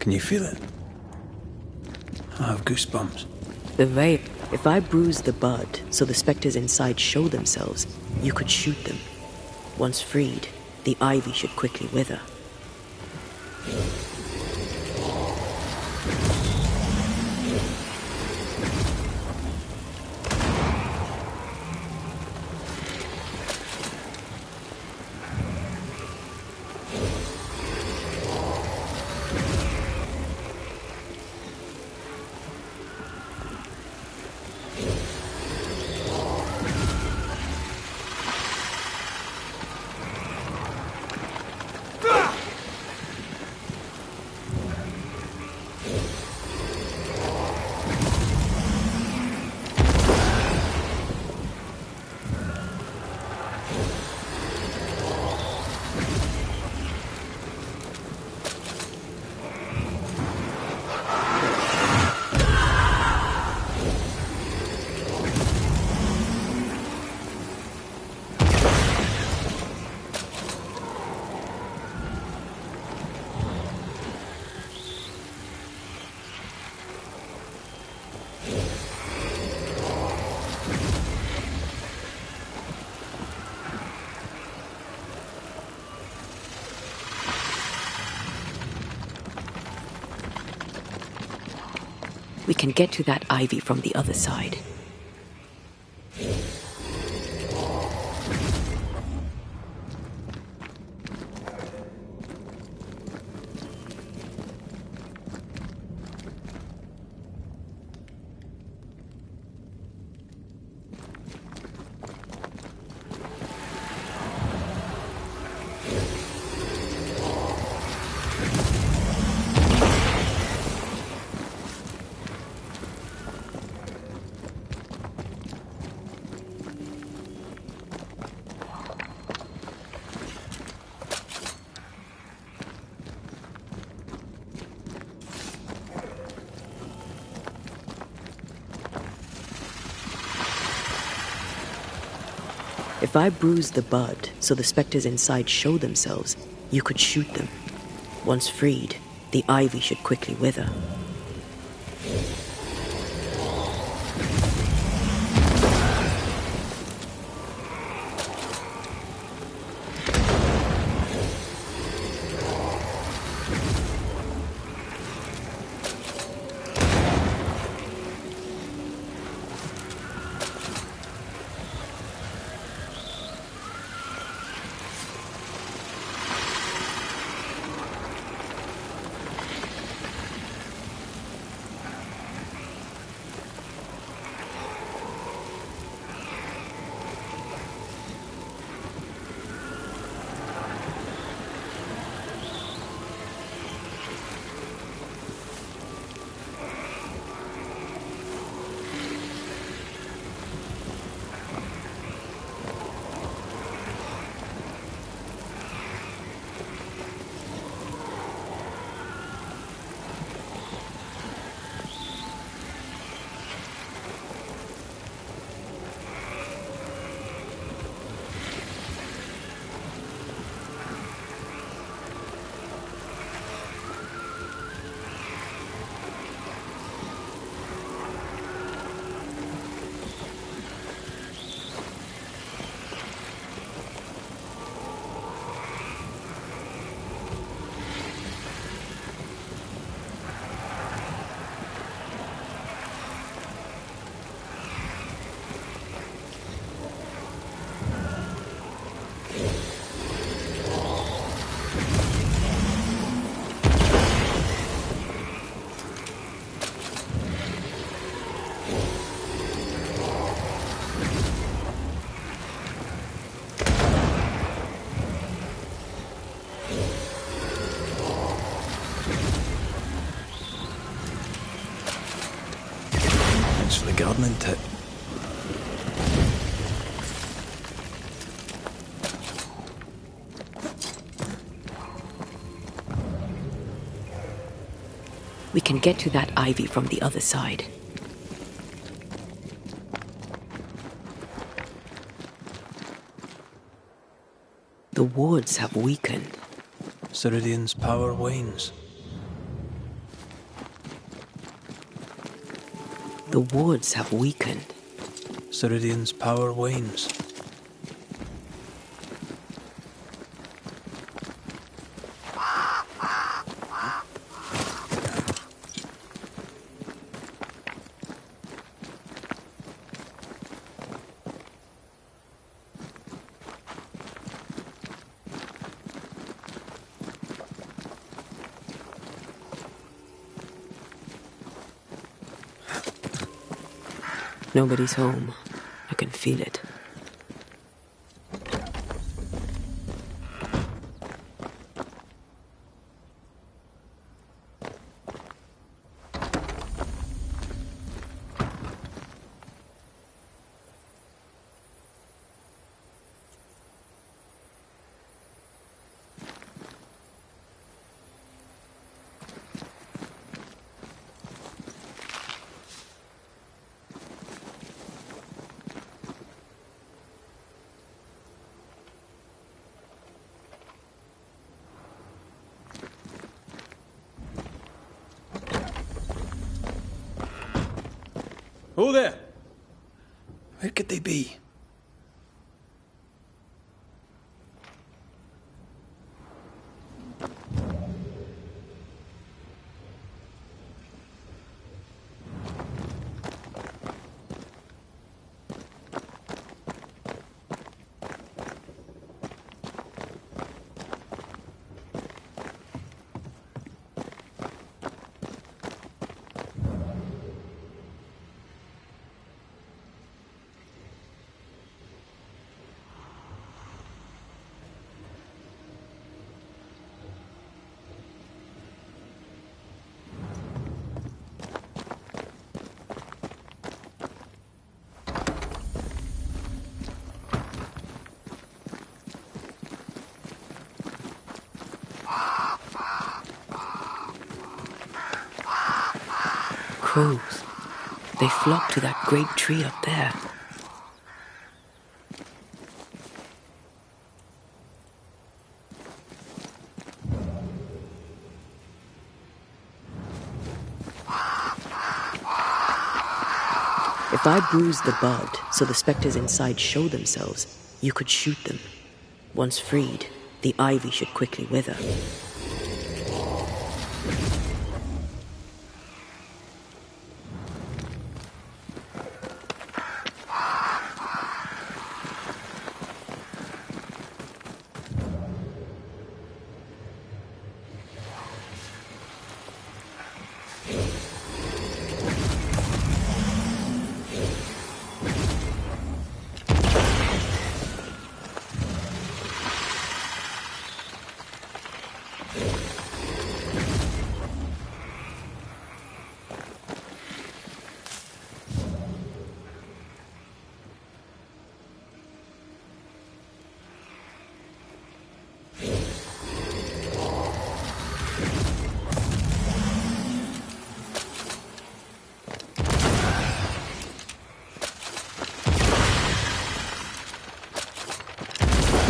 Can you feel it? I have goosebumps. The veil. If I bruise the bud so the specters inside show themselves, you could shoot them. Once freed, the ivy should quickly wither. We can get to that ivy from the other side. If I bruise the bud so the specters inside show themselves, you could shoot them. Once freed, the ivy should quickly wither. Gardening tip. We can get to that ivy from the other side. The wards have weakened. Ceridian's power wanes. The wards have weakened. Ceridian's power wanes. Nobody's home. I can feel it. Who there? Where could they be? Crows. They flock to that great tree up there. If I bruise the bud so the specters inside show themselves, you could shoot them. Once freed, the ivy should quickly wither.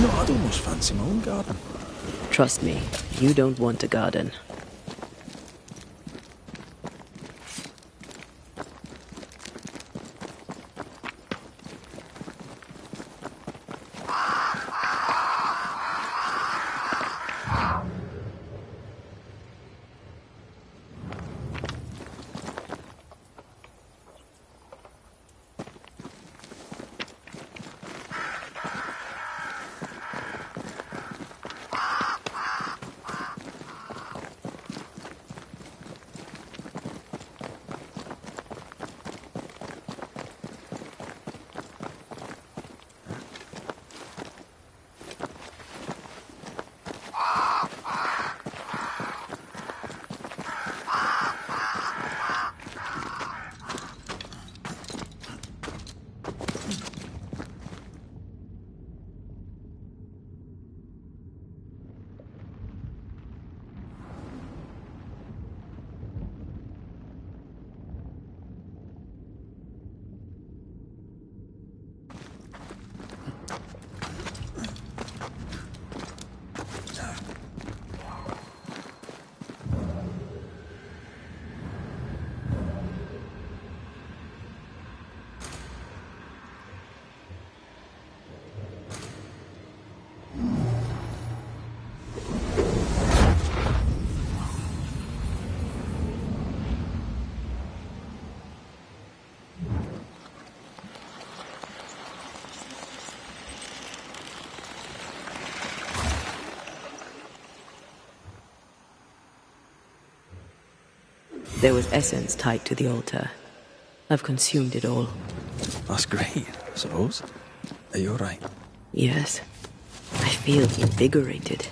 No, I'd almost fancy my own garden. Trust me, you don't want a garden. There was essence tied to the altar. I've consumed it all. That's great, I suppose. Are you alright? Yes. I feel invigorated.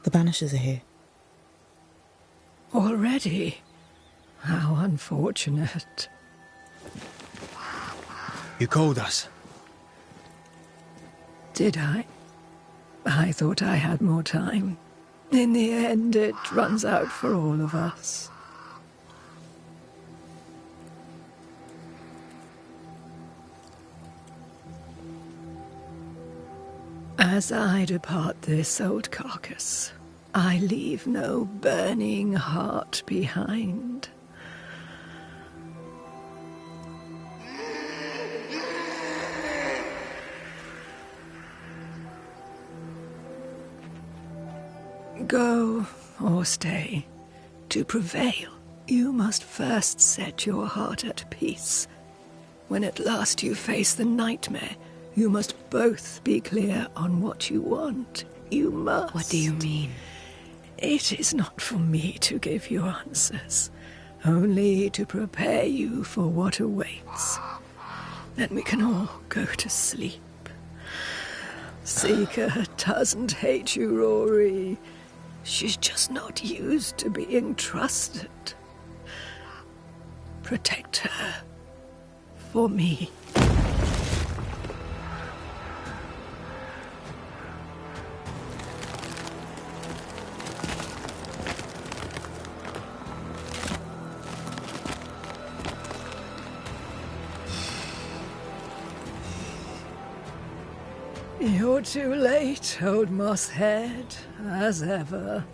The Banishers are here. Already? How unfortunate. You called us. Did I? I thought I had more time. In the end, it runs out for all of us. As I depart this old carcass, I leave no burning heart behind. Go or stay. To prevail, you must first set your heart at peace. When at last you face the nightmare, you must both be clear on what you want. You must. What do you mean? It is not for me to give you answers, only to prepare you for what awaits. Then we can all go to sleep. Seeker doesn't hate you, Rory. She's just not used to being trusted. Protect her. For me. You're too late, old mosshead, as ever.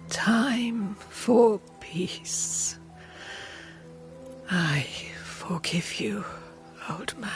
Time for peace. I forgive you, old man.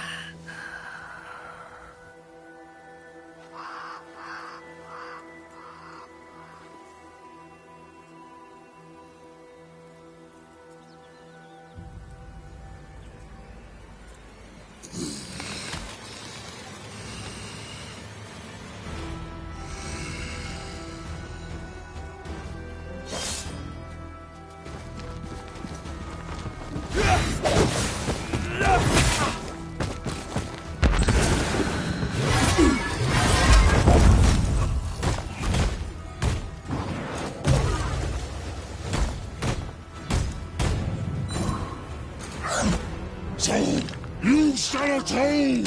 You shall atone!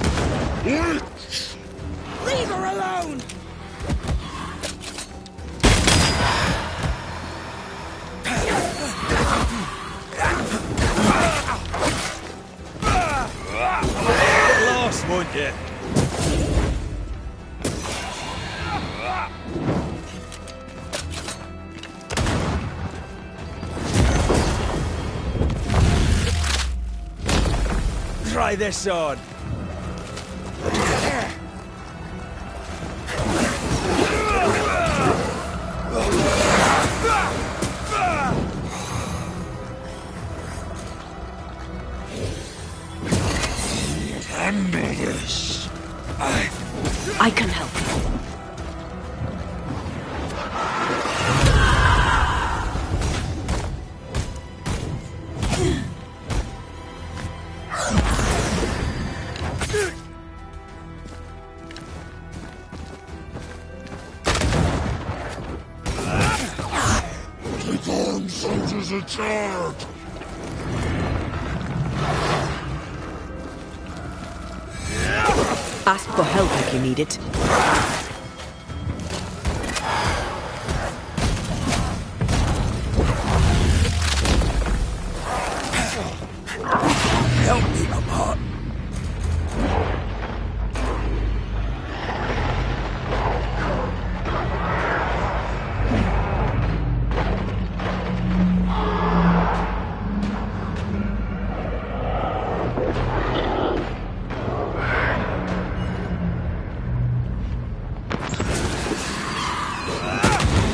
Witch! Leave her alone! Get lost, won't you? Try this on. Ambitious. I can help. soldiers are charged! Ask for help if you need it. Help me, I'm hot.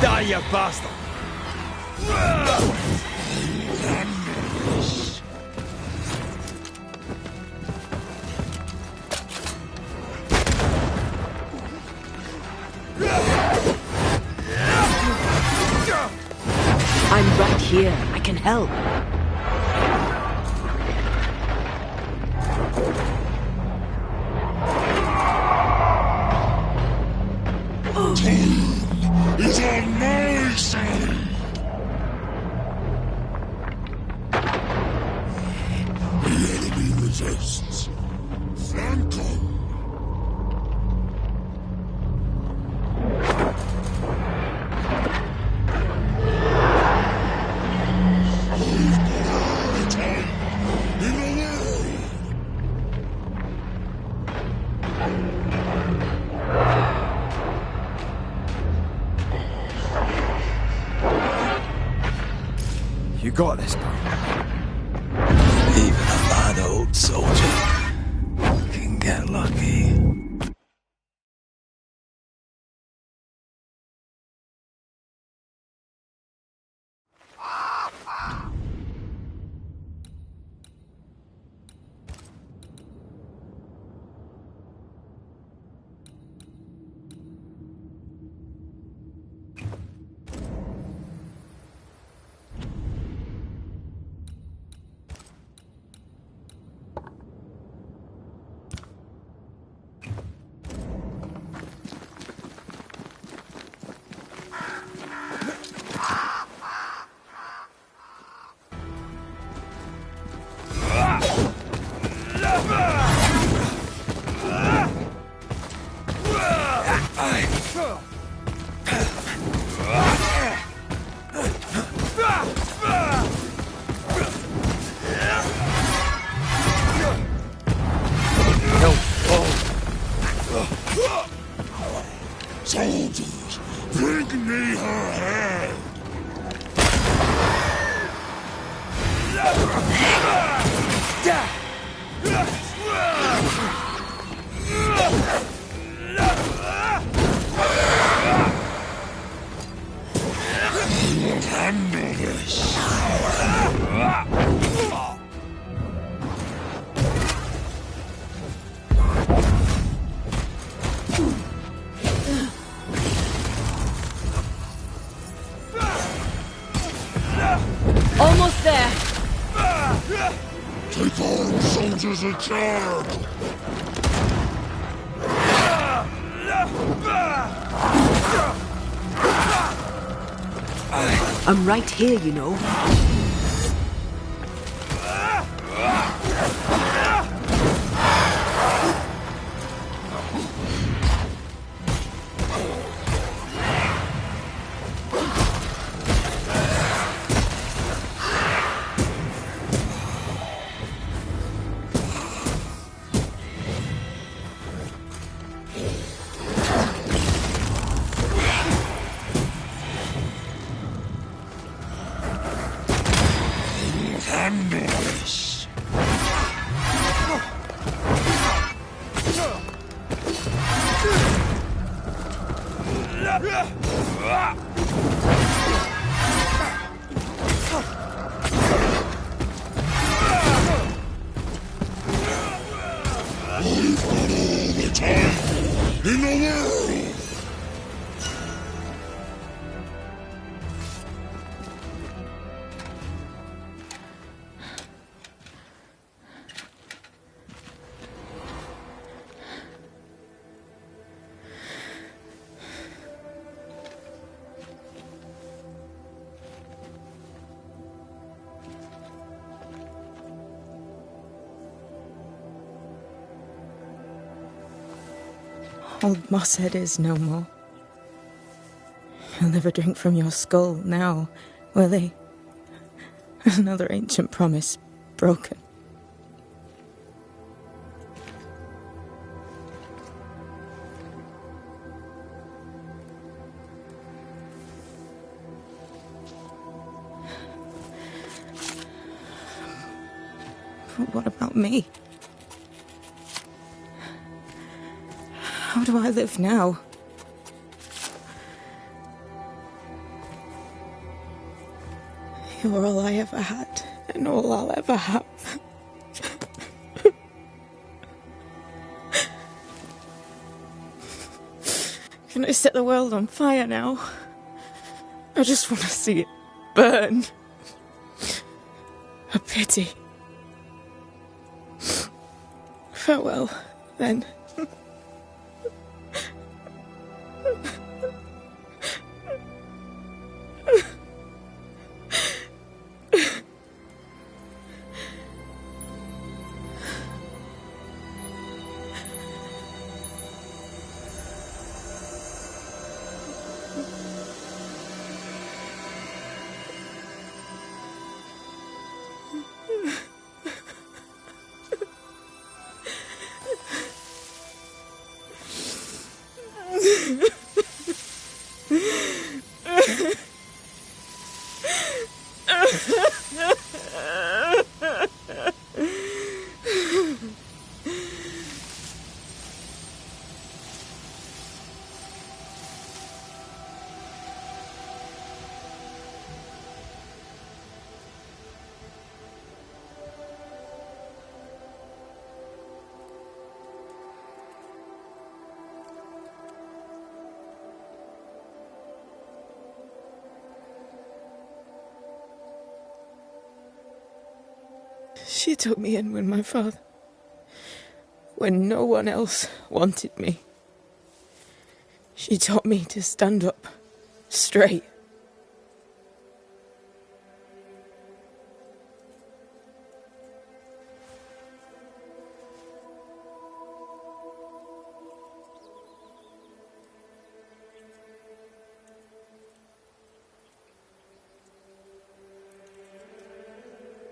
Die, you bastard! I'm right here. I can help. It's on my side! The enemy resists. Flank them! We've got all the time in the world! You got this, bro. Even a bad old soldier can get lucky. Soldiers, bring me her head! You will handle this! Almost there. Take on, soldiers are charged! I'm right here, you know. Handle this! We've got all the time in the world! Old Mosshead is no more. He'll never drink from your skull now, will he? Another ancient promise broken. But what about me? How do I live now? You're all I ever had, and all I'll ever have. Can I set the world on fire now? I just want to see it burn. A pity. Farewell, then. She took me in when when no one else wanted me. She taught me to stand up straight.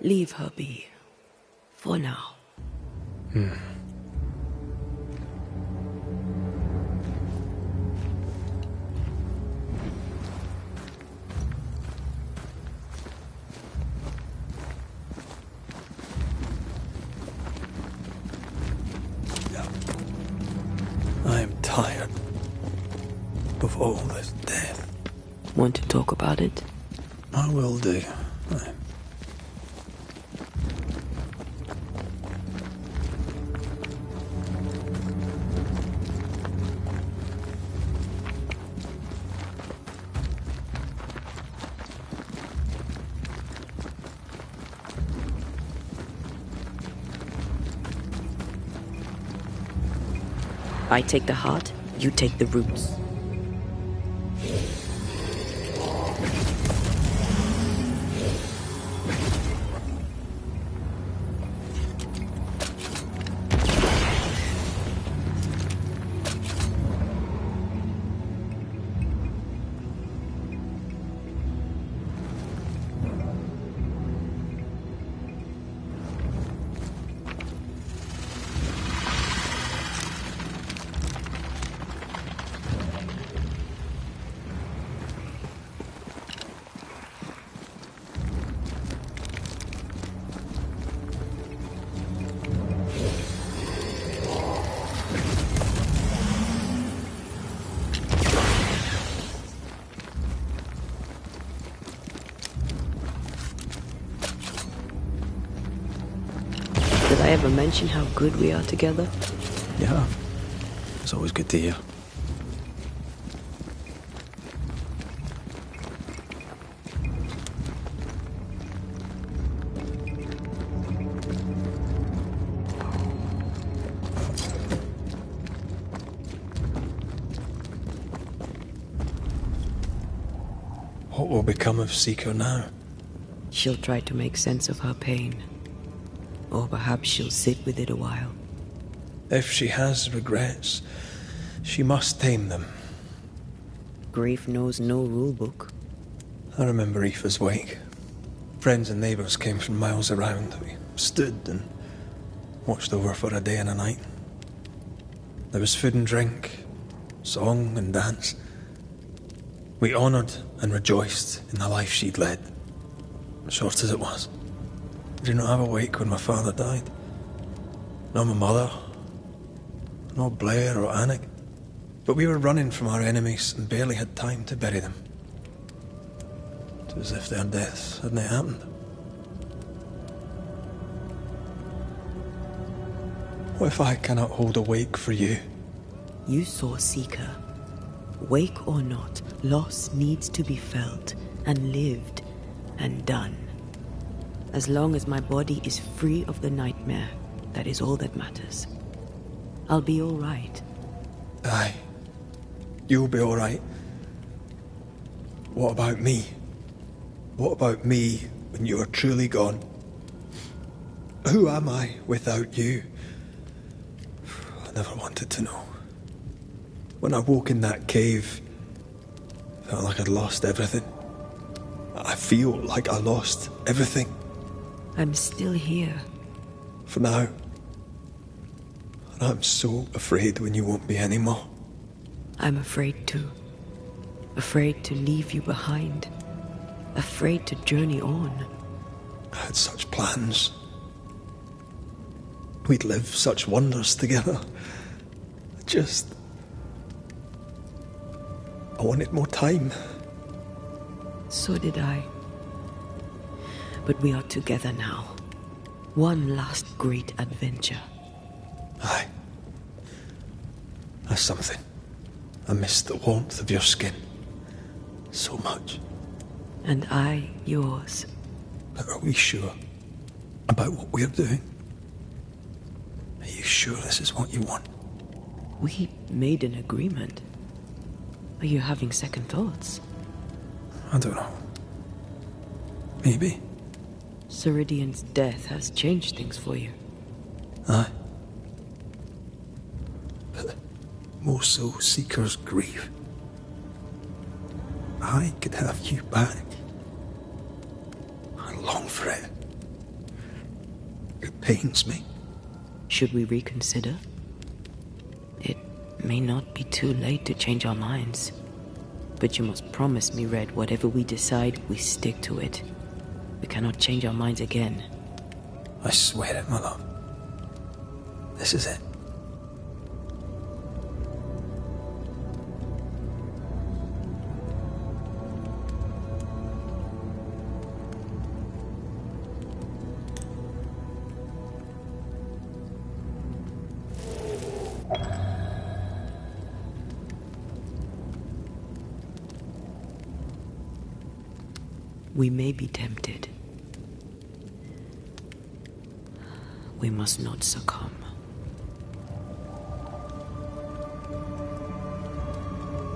Leave her be. For now. I am tired of all this death. Want to talk about it? I will do. I take the heart, you take the roots. Did I ever mention how good we are together? Yeah. It's always good to hear. What will become of Seiko now? She'll try to make sense of her pain. Or perhaps she'll sit with it a while. If she has regrets, She must tame them. Grief knows no rule book. I remember Aoife's wake. Friends and neighbours came from miles around. We stood and watched over for a day and a night. There was food and drink, song and dance. We honoured and rejoiced in the life she'd led, short as it was. I did not have a wake when my father died. Nor my mother, nor Blair or Anik. But we were running from our enemies and barely had time to bury them. It was as if their deaths hadn't happened. What if I cannot hold a wake for you? You saw Seeker. Wake or not, loss needs to be felt and lived and done. As long as my body is free of the nightmare, that is all that matters. I'll be all right. Aye. You'll be all right. What about me? What about me when you are truly gone? Who am I without you? I never wanted to know. When I woke in that cave, I felt like I'd lost everything. I feel like I lost everything. I'm still here. For now. And I'm so afraid when you won't be anymore. I'm afraid too. Afraid to leave you behind. Afraid to journey on. I had such plans. We'd live such wonders together. I wanted more time. So did I. But we are together now. One last great adventure. Aye. That's something. I miss the warmth of your skin. So much. And I yours. But are we sure about what we're doing? Are you sure this is what you want? We made an agreement. Are you having second thoughts? I don't know. Maybe. Ceridian's death has changed things for you. Aye. But more so Seeker's grief. I could have you back. I long for it. It pains me. Should we reconsider? It may not be too late to change our minds. But you must promise me, Red, whatever we decide, we stick to it. We cannot change our minds again. I swear it, my love. This is it. We may be tempted. We must not succumb.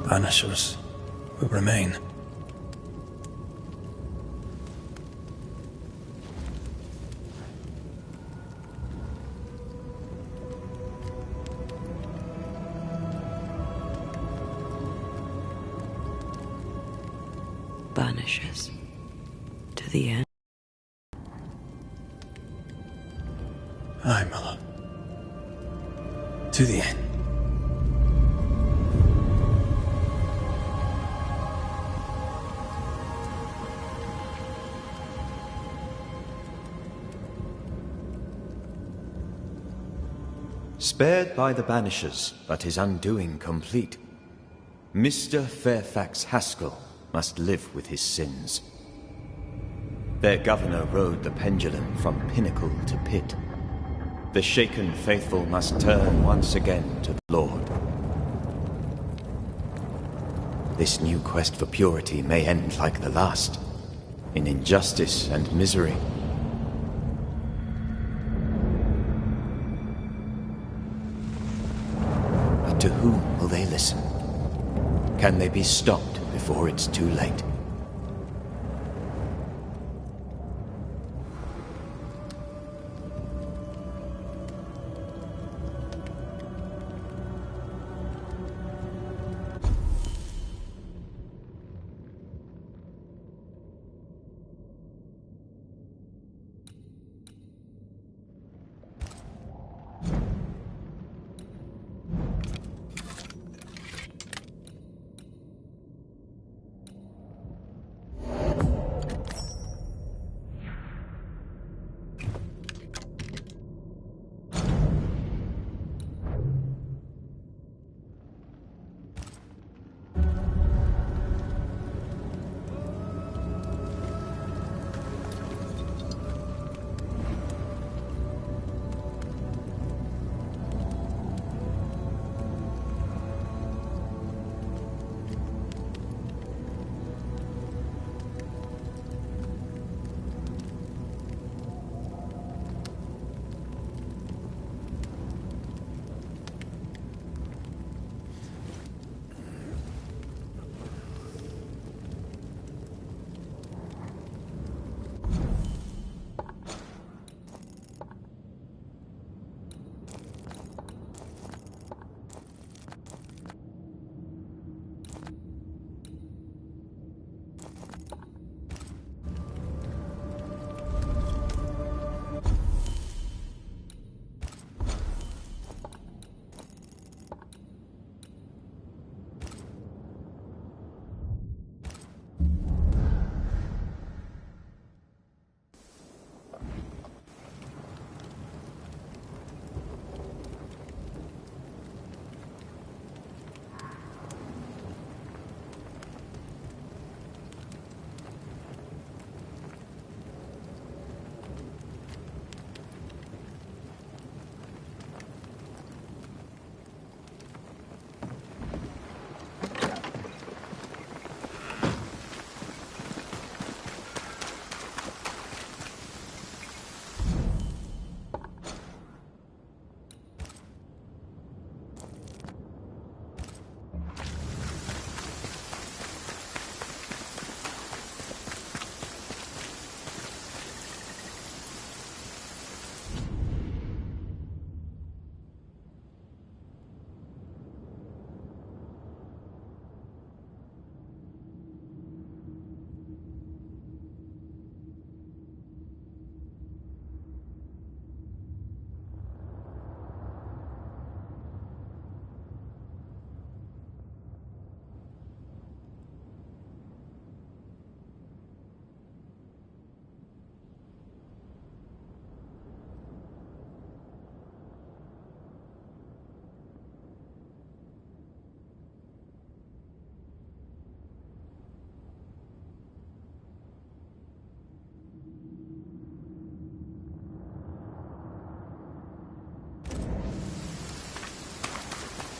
Banishers will remain. Banishers. To the end. Aye, my love. To the end. Spared by the Banishers, but his undoing complete, Mr. Fairfax Haskell must live with his sins. Their governor rode the pendulum from pinnacle to pit. The shaken faithful must turn once again to the Lord. This new quest for purity may end like the last, in injustice and misery. But to whom will they listen? Can they be stopped before it's too late?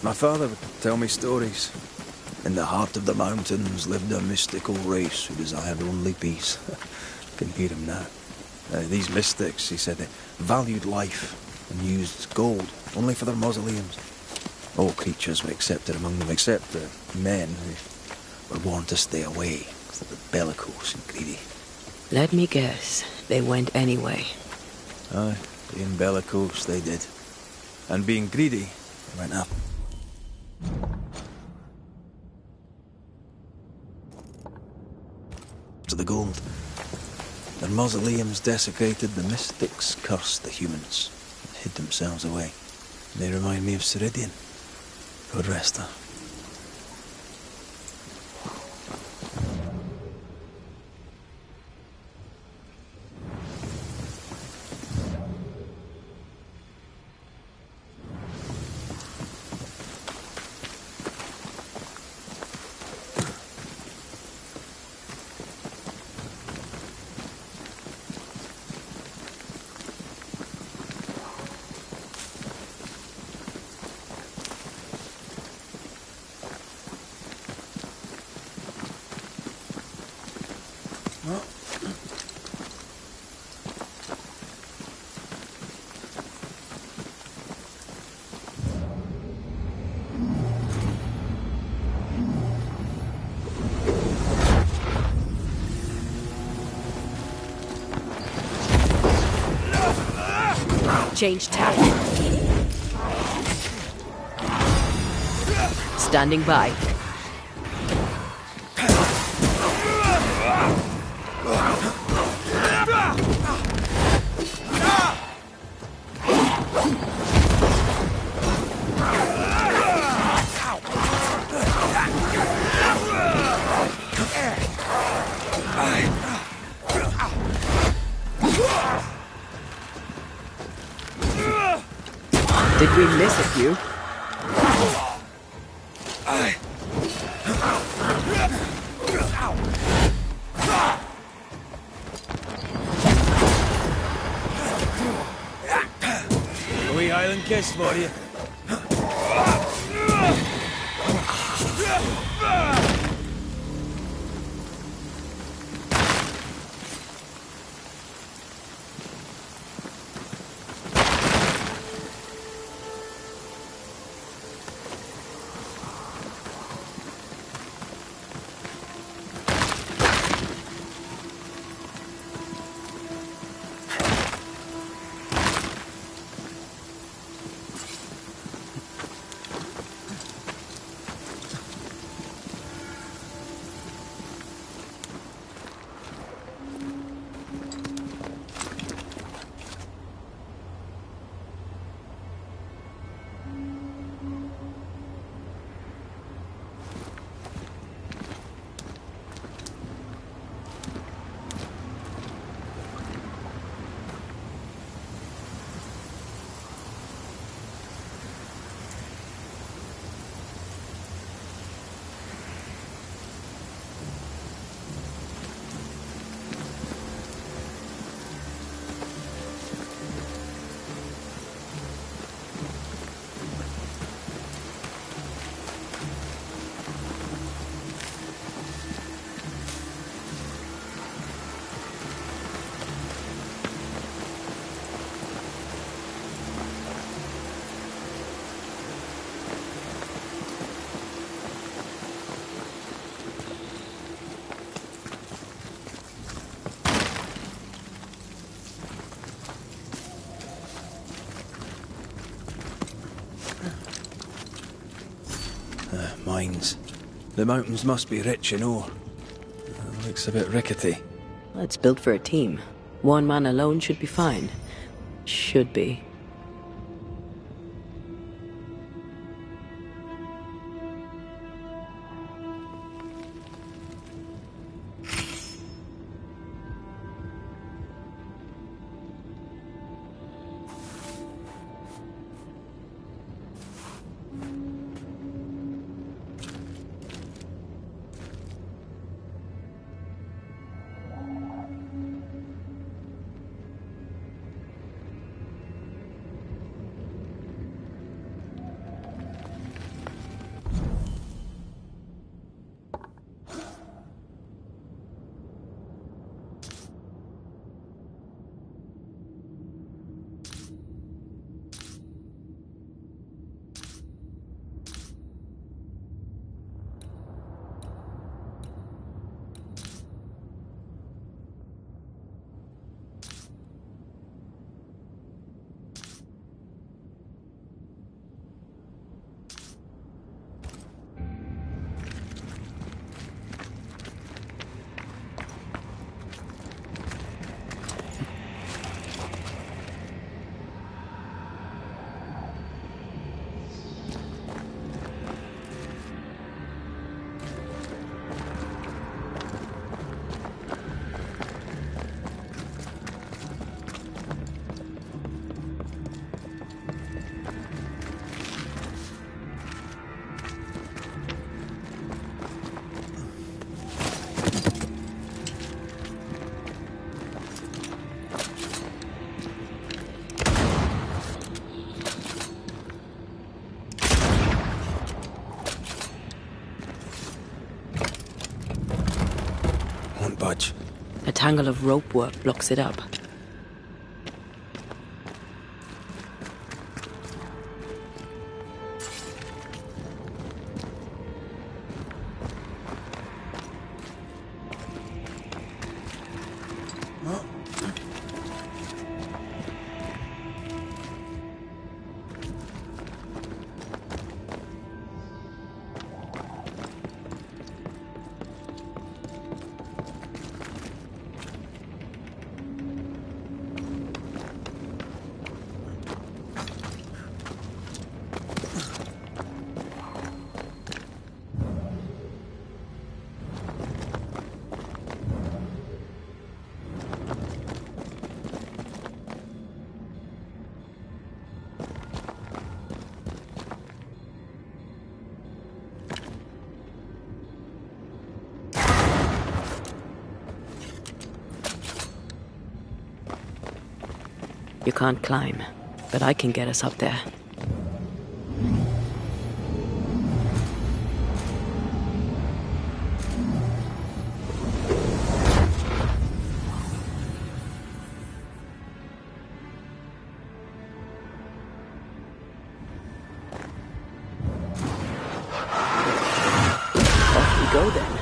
My father would tell me stories. In the heart of the mountains lived a mystical race who desired only peace. I can hear him now. These mystics, he said, they valued life and used gold only for their mausoleums. All creatures were accepted among them, except the men who were warned to stay away because they were bellicose and greedy. Let me guess, they went anyway. Aye, being bellicose, they did. And being greedy, they went up. To the gold. Their mausoleums desecrated, the mystics cursed the humans and hid themselves away. They remind me of Ceridian. God rest her. Change tack. Standing by. Did we miss a few? A wee Highland kiss for you. Mines. The mountains must be rich in ore. Looks a bit rickety. It's built for a team. One man alone should be fine. Should be. tangle of rope work blocks it up. You can't climb, but I can get us up there. Off we go then.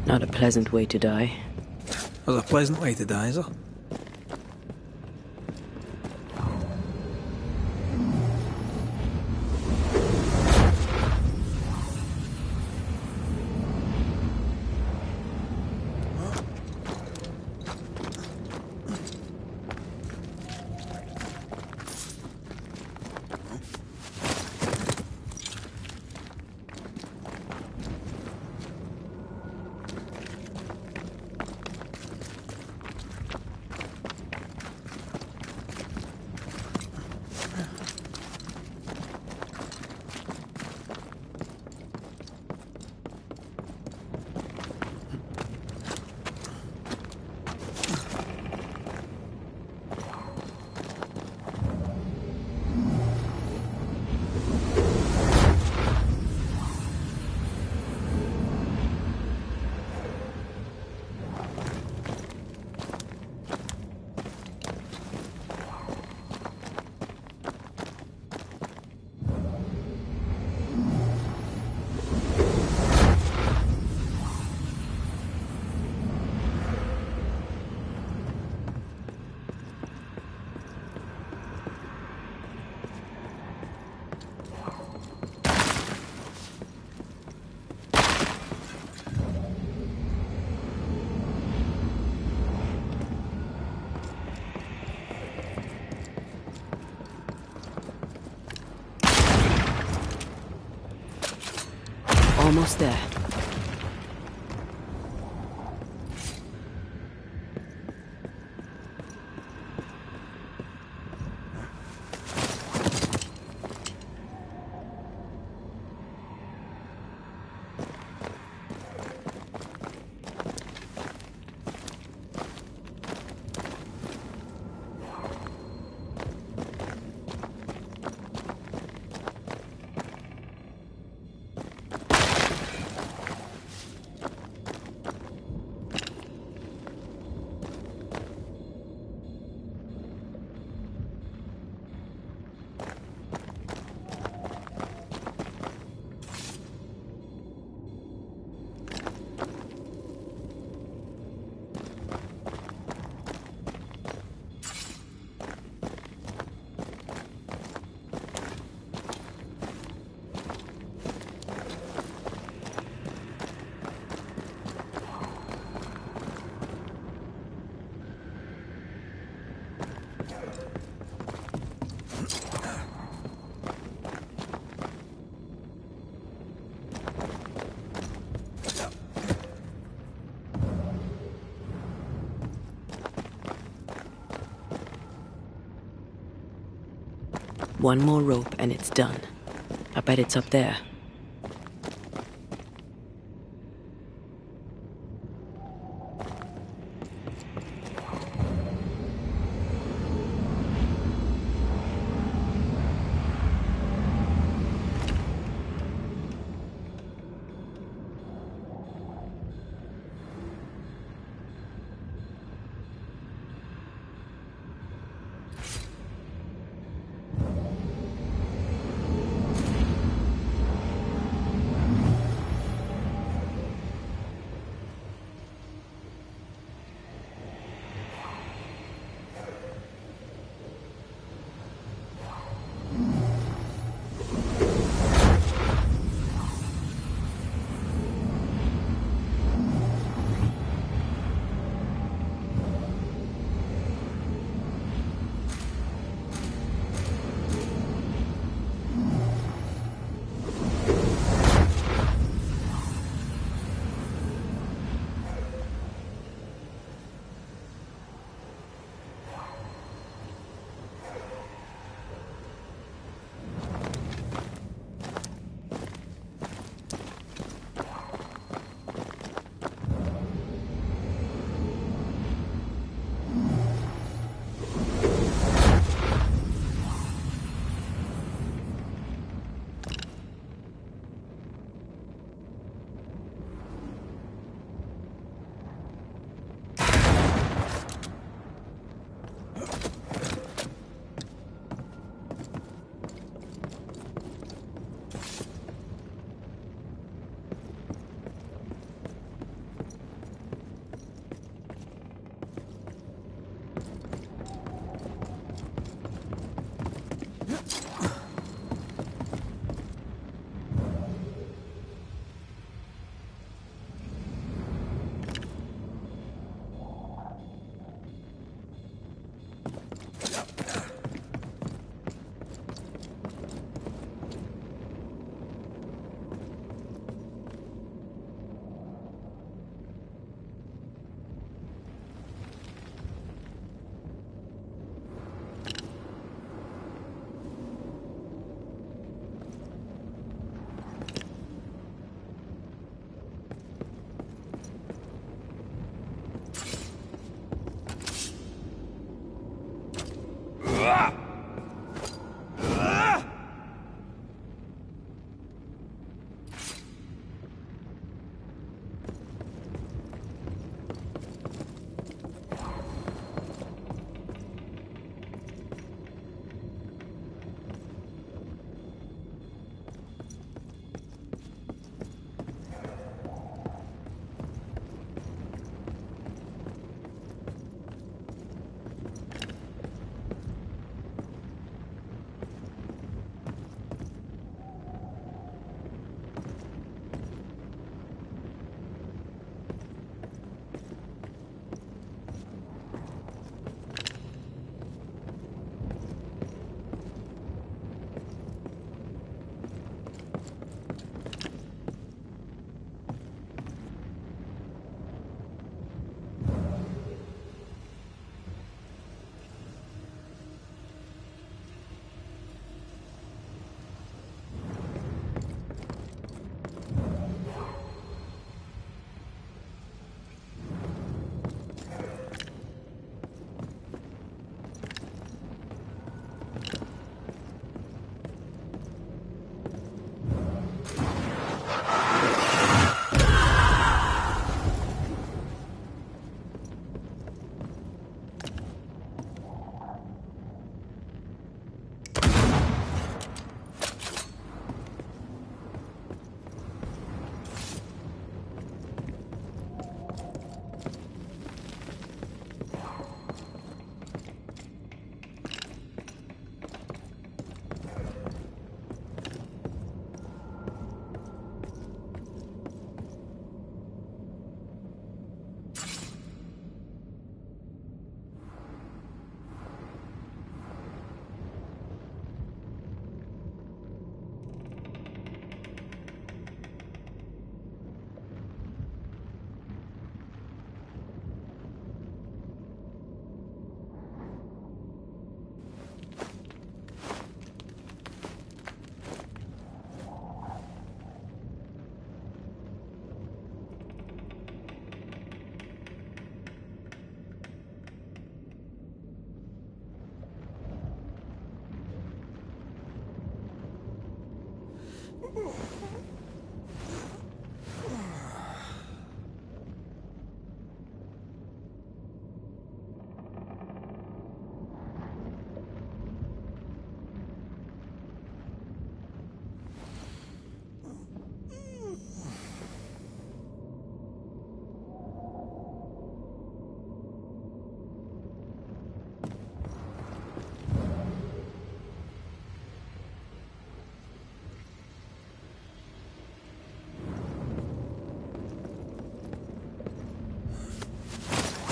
Not a pleasant way to die. There's a pleasant way to die, is there? Almost there. One more rope and it's done. I bet it's up there.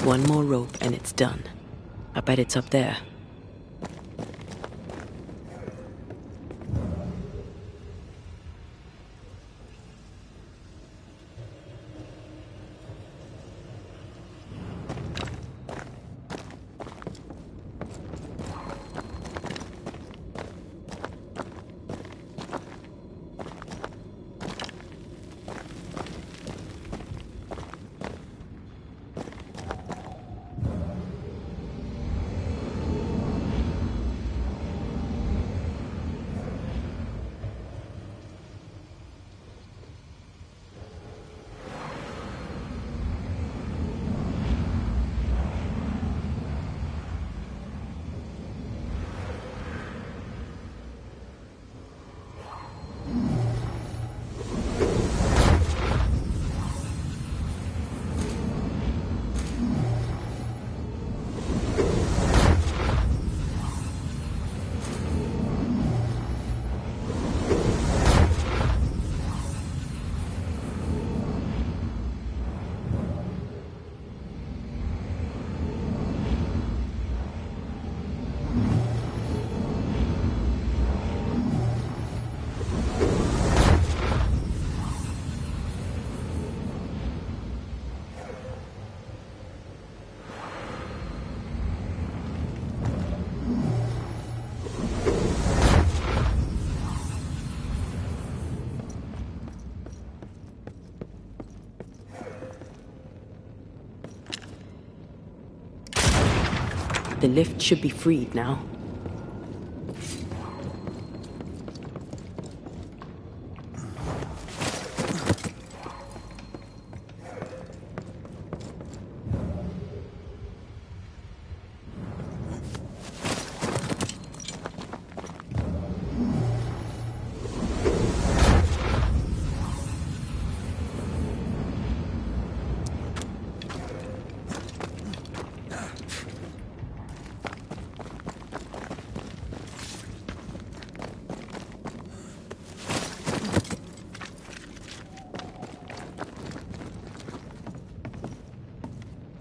One more rope and it's done. I bet it's up there. The lift should be freed now.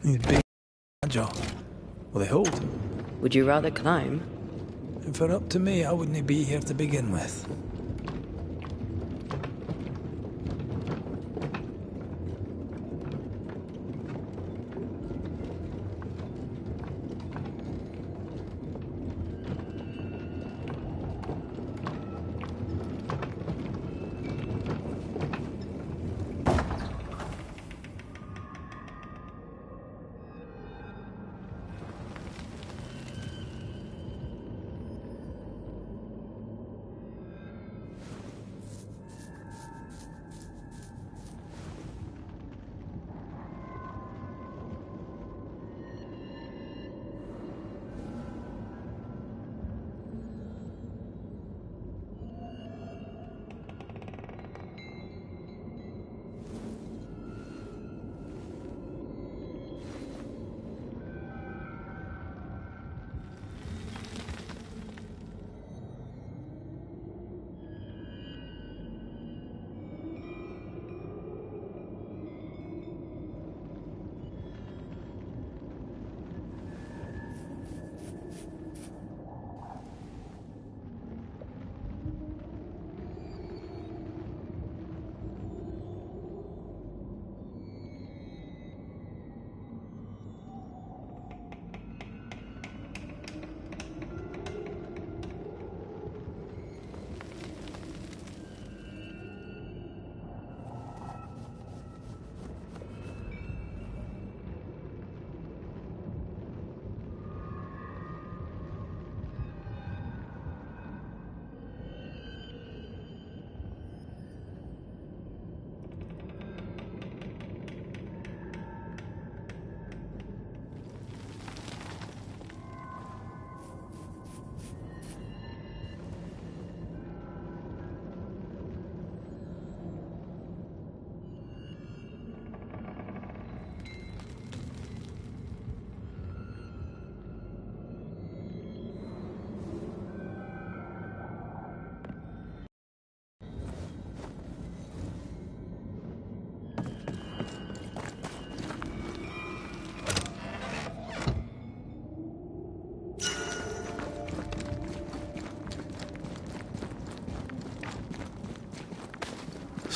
These big jaw. Will they hold? Would you rather climb? If it were up to me, I wouldn't be here to begin with.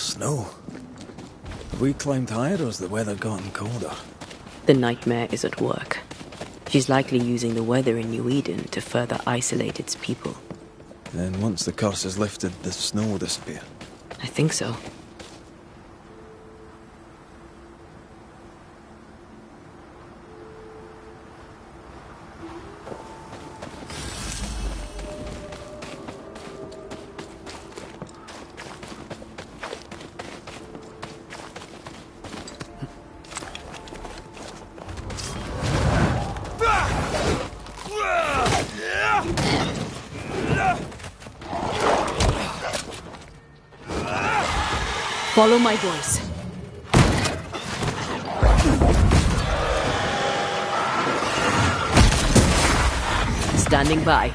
Snow. Have we climbed higher or has the weather gotten colder? The nightmare is at work. She's likely using the weather in New Eden to further isolate its people. Then once the curse is lifted, the snow will disappear. I think so. Follow my voice. Standing by.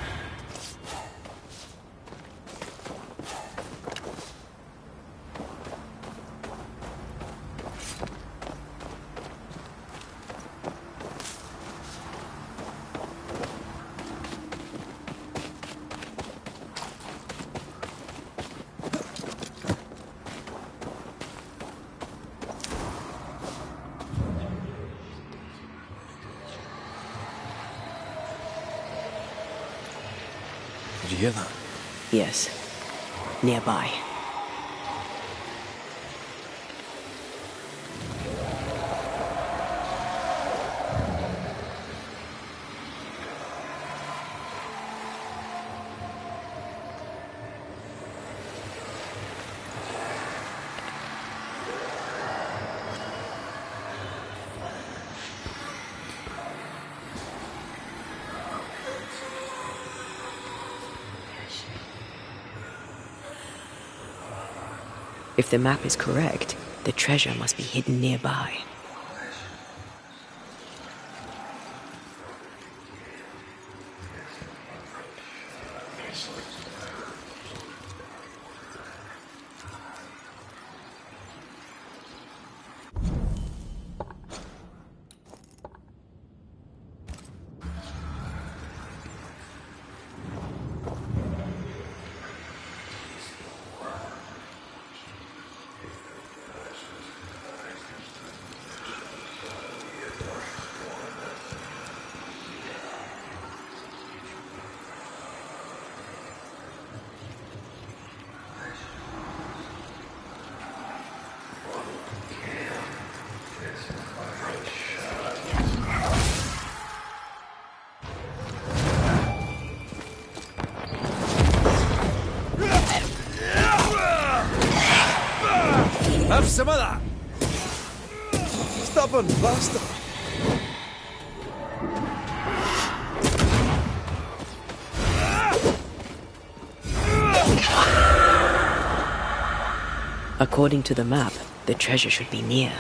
Did you hear that? Yes. Nearby. If the map is correct, the treasure must be hidden nearby. Have some of that! Stubborn bastard! According to the map, the treasure should be near.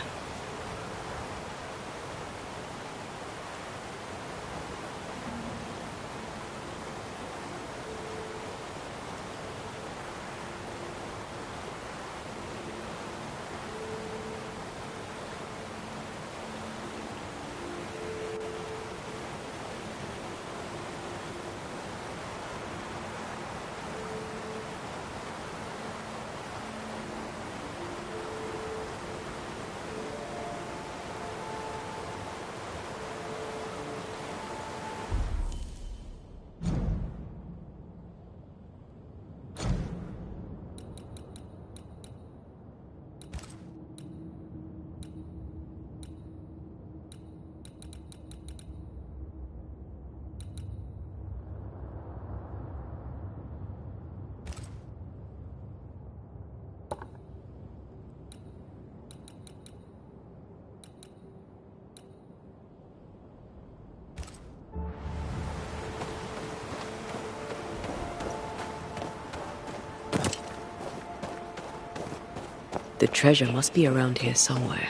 The treasure must be around here somewhere.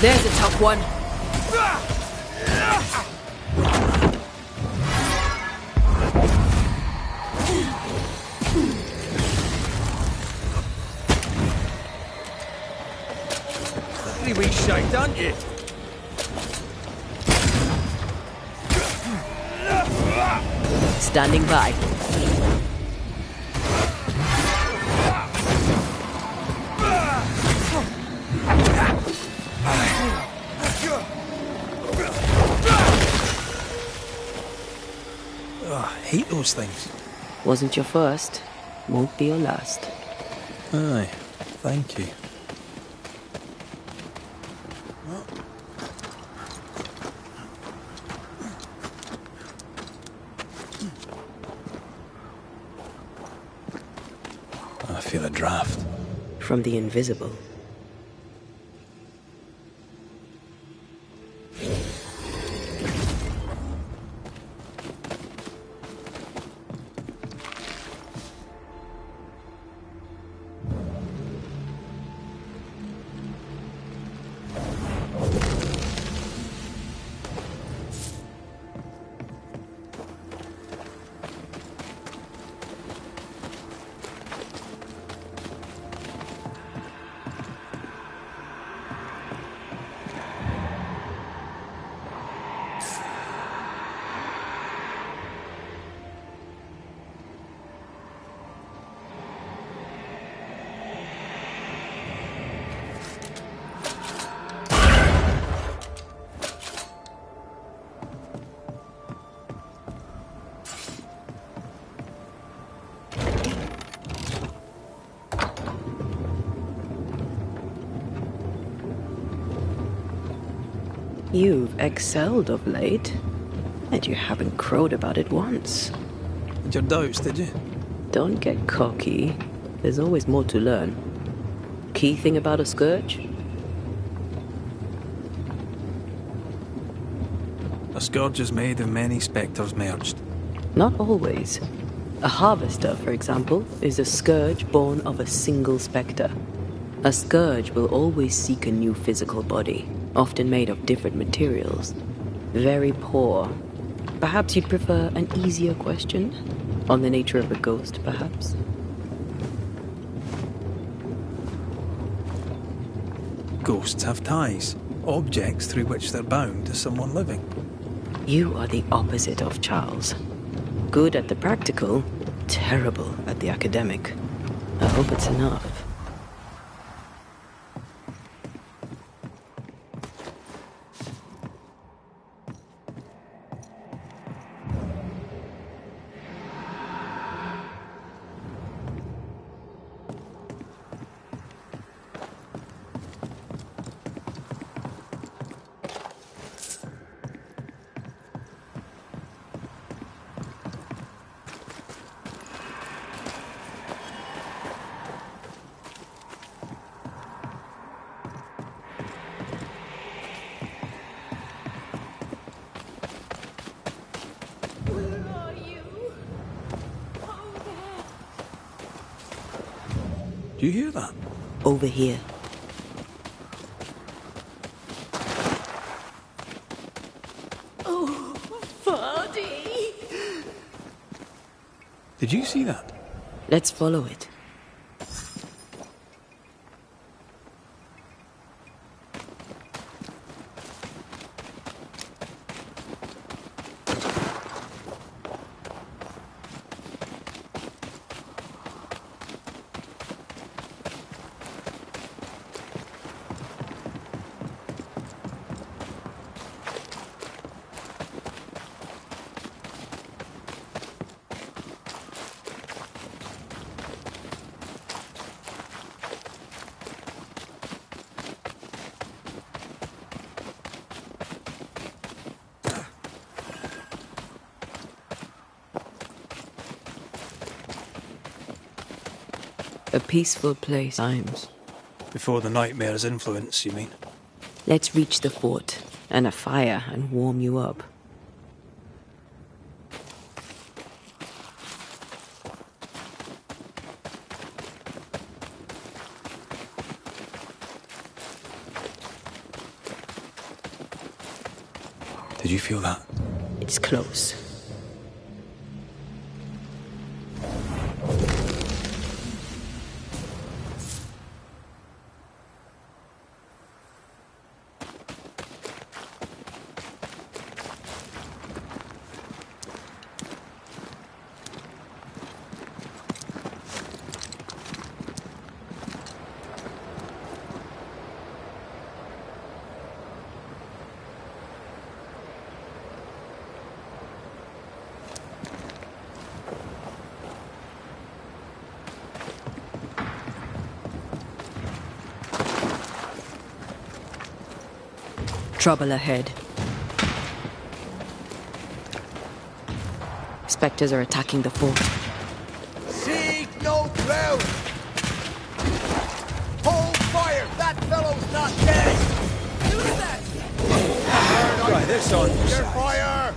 There's a tough one. Pretty weak shite, aren't you? Standing by. Oh, I hate those things. Wasn't your first, won't be your last. Aye, thank you. I feel a draft. From the invisible. You've excelled of late, and you haven't crowed about it once. Had your doubts, did you? Don't get cocky. There's always more to learn. Key thing about a scourge? A scourge is made of many spectres merged. Not always. A harvester, for example, is a scourge born of a single spectre. A scourge will always seek a new physical body, often made of different materials. Very poor. Perhaps you'd prefer an easier question? On the nature of a ghost, perhaps? Ghosts have ties, objects through which they're bound to someone living. You are the opposite of Charles. Good at the practical, terrible at the academic. I hope it's enough. Do you hear that? Over here. Oh, Vardy! Did you see that? Let's follow it. A peaceful place. Times. Before the nightmare's influence, you mean? Let's reach the fort and a fire and warm you up. Did you feel that? It's close. Trouble ahead. Spectres are attacking the fort. Seek no cloud! Hold fire! That fellow's not dead! Do that! Try this on your Your side. fire!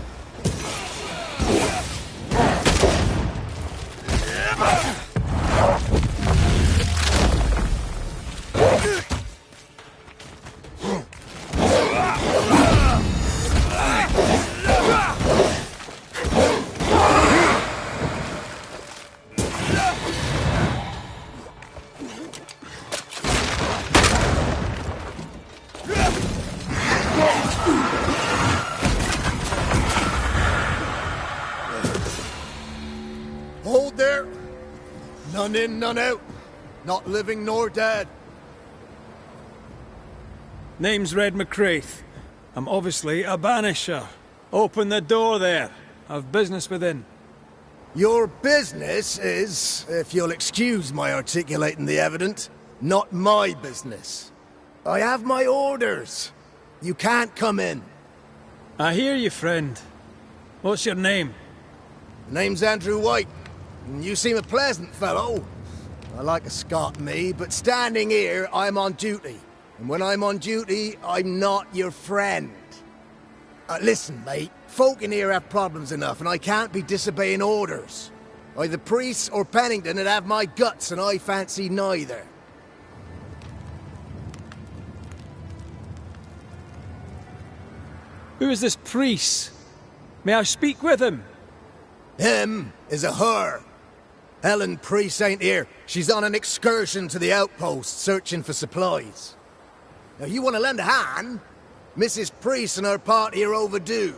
Hold there! None in, none out. Not living nor dead. Name's Red McCraith. I'm obviously a Banisher. Open the door there. I've business within. Your business is, if you'll excuse my articulating the evident, not my business. I have my orders. You can't come in. I hear you, friend. What's your name? Name's Andrew White. You seem a pleasant fellow. I like a Scot, me, but standing here, I'm on duty. And when I'm on duty, I'm not your friend. Listen, mate. Folk in here have problems enough, and I can't be disobeying orders. Either priests or Pennington would have my guts, and I fancy neither. Who is this priest? May I speak with him? Him is a her. Helen Priest ain't here. She's on an excursion to the outpost, searching for supplies. Now, you want to lend a hand? Mrs. Priest and her party are overdue.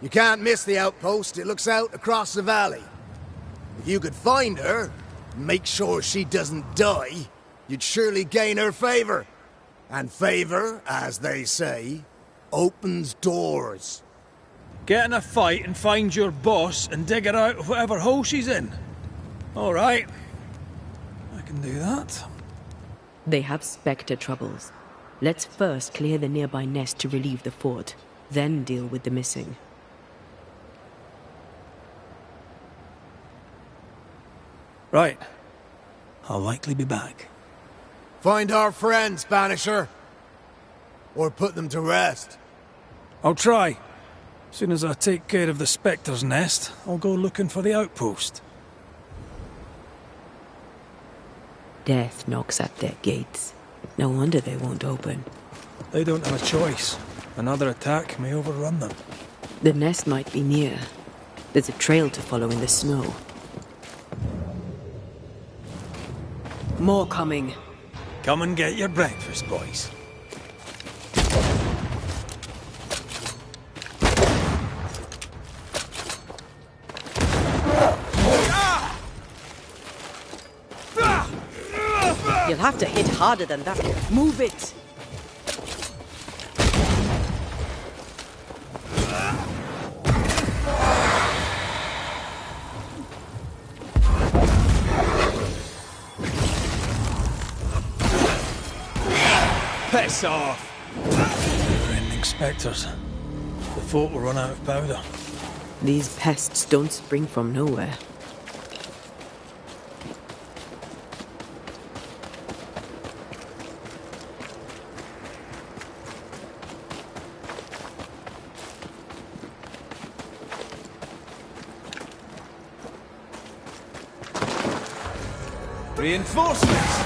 You can't miss the outpost. It looks out across the valley. If you could find her, and make sure she doesn't die, you'd surely gain her favor. And favor, as they say, opens doors. Get in a fight and find your boss and dig her out of whatever hole she's in. All right. I can do that. They have Spectre troubles. Let's first clear the nearby nest to relieve the fort, then deal with the missing. Right. I'll likely be back. Find our friends, Banisher. Or put them to rest. I'll try. As soon as I take care of the Spectre's nest, I'll go looking for the outpost. Death knocks at their gates. No wonder they won't open. They don't have a choice. Another attack may overrun them. The nest might be near. There's a trail to follow in the snow. More coming. Come and get your breakfast, boys. You'll have to hit harder than that. Move it! Piss off! Never-ending spectres. The fort will run out of powder. These pests don't spring from nowhere. Reinforcements!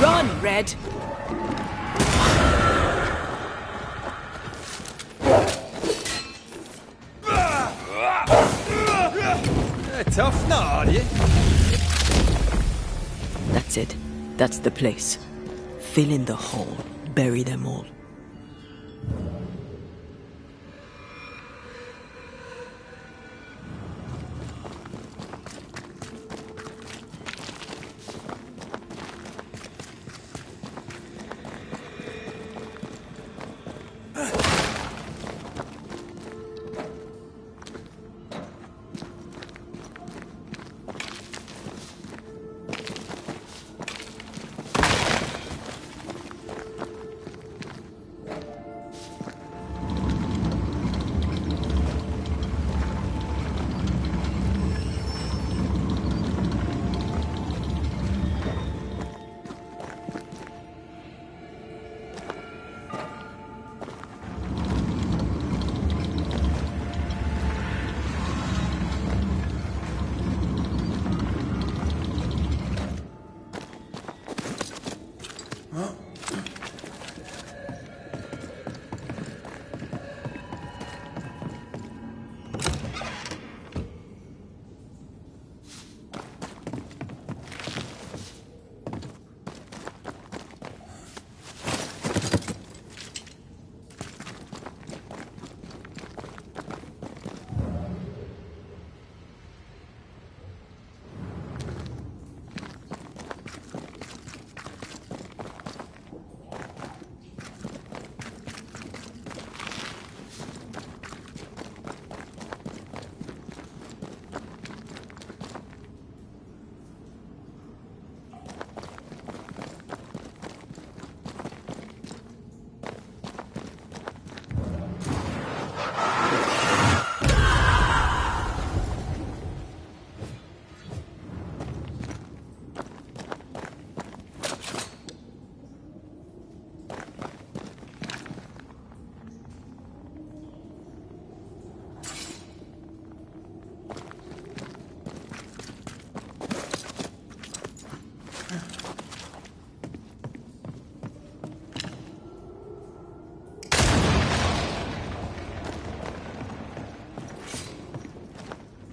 Run, Red! tough nut, are you? That's it. That's the place. Fill in the hole. Bury them all.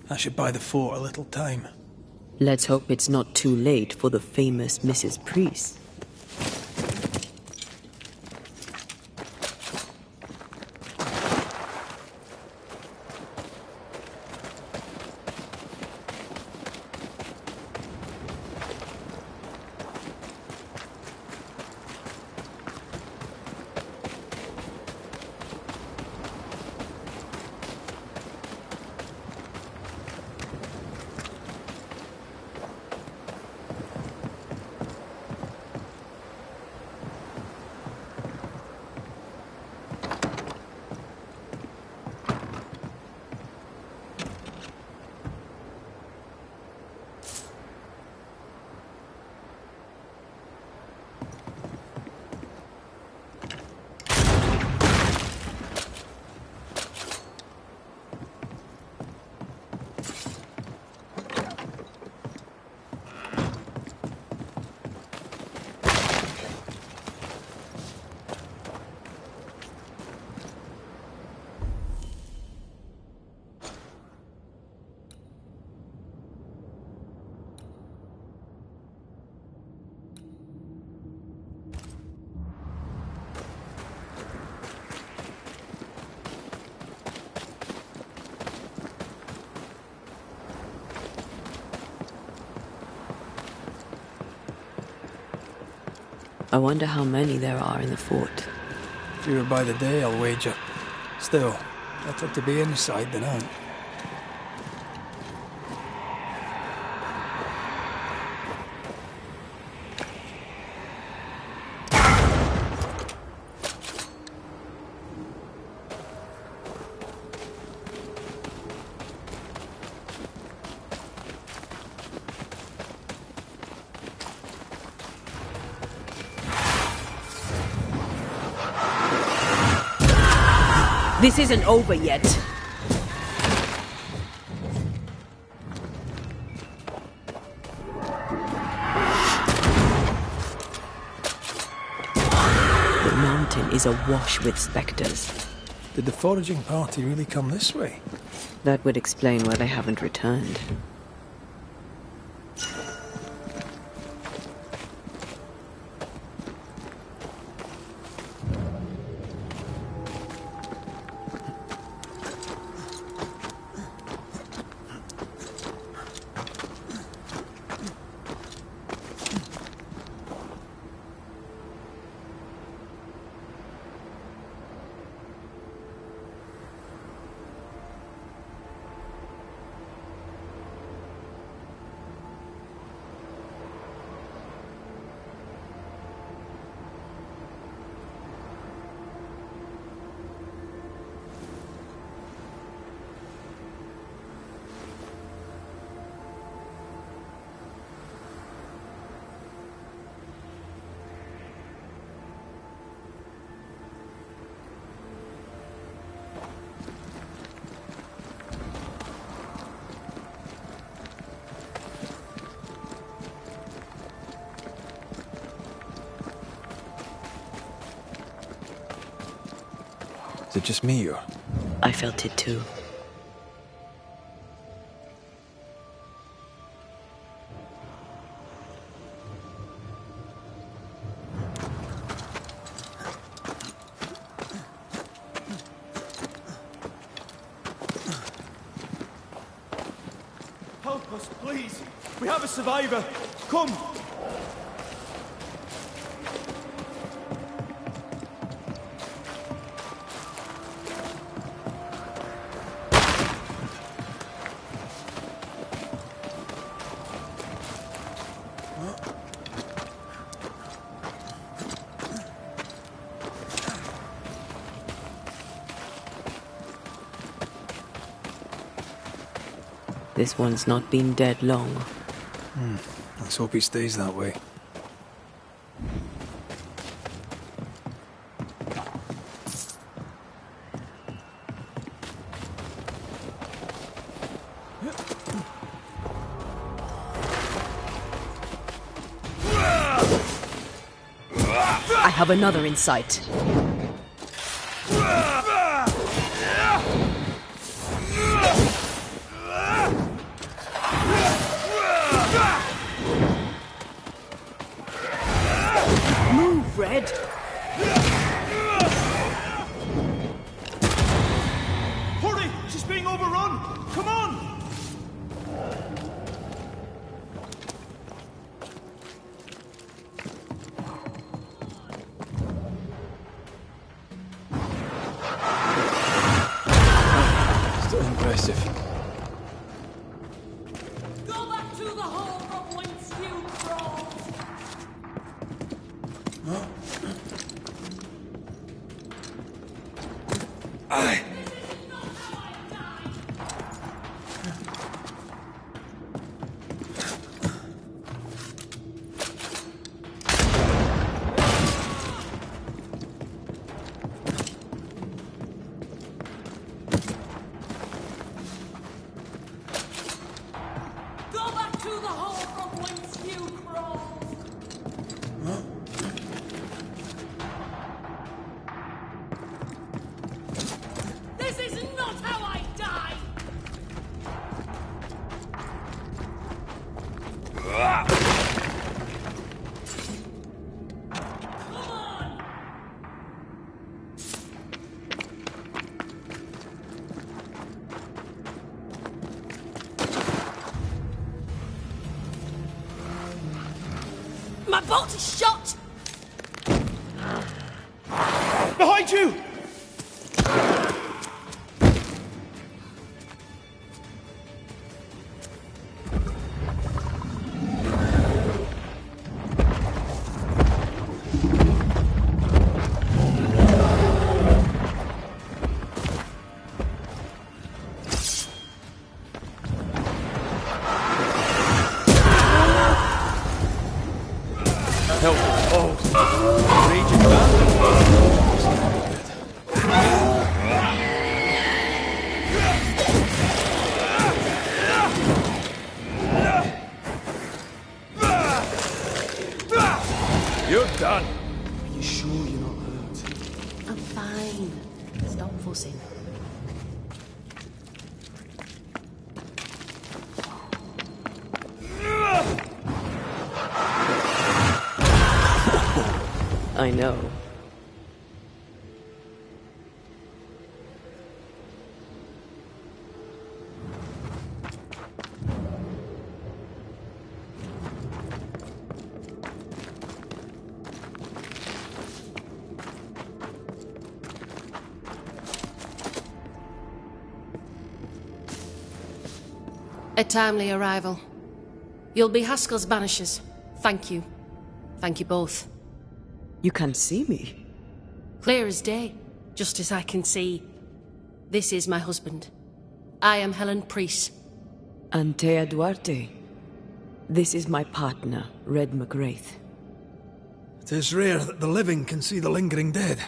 I should buy the fort a little time. Let's hope it's not too late for the famous Mrs. Priest. I wonder how many there are in the fort. Fewer by the day, I'll wager. Still, better to be inside than out. This isn't over yet. The mountain is awash with specters. Did the foraging party really come this way? That would explain why they haven't returned. it just me, or? I felt it too. Help us, please! We have a survivor! Come! This one's not been dead long. Let's hope he stays that way. I have another in sight. Move, Red! Hurry! She's being overrun! Come on! Still impressive. Go back to the hole from whence you crawled! Aye. Go back to the hole from whence you crawled! This is not how I die! Come on! My bolt is shot! Behind you! Help! Oh! Raging battle! You're done! Are you sure you're not hurt? I'm fine. Stop fussing. I know. A timely arrival. You'll be Haskell's Banishers. Thank you. Thank you both. You can see me. Clear as day, just as I can see. This is my husband. I am Helen Priest. Antea Duarte. This is my partner, Red McGrath. It is rare that the living can see the lingering dead.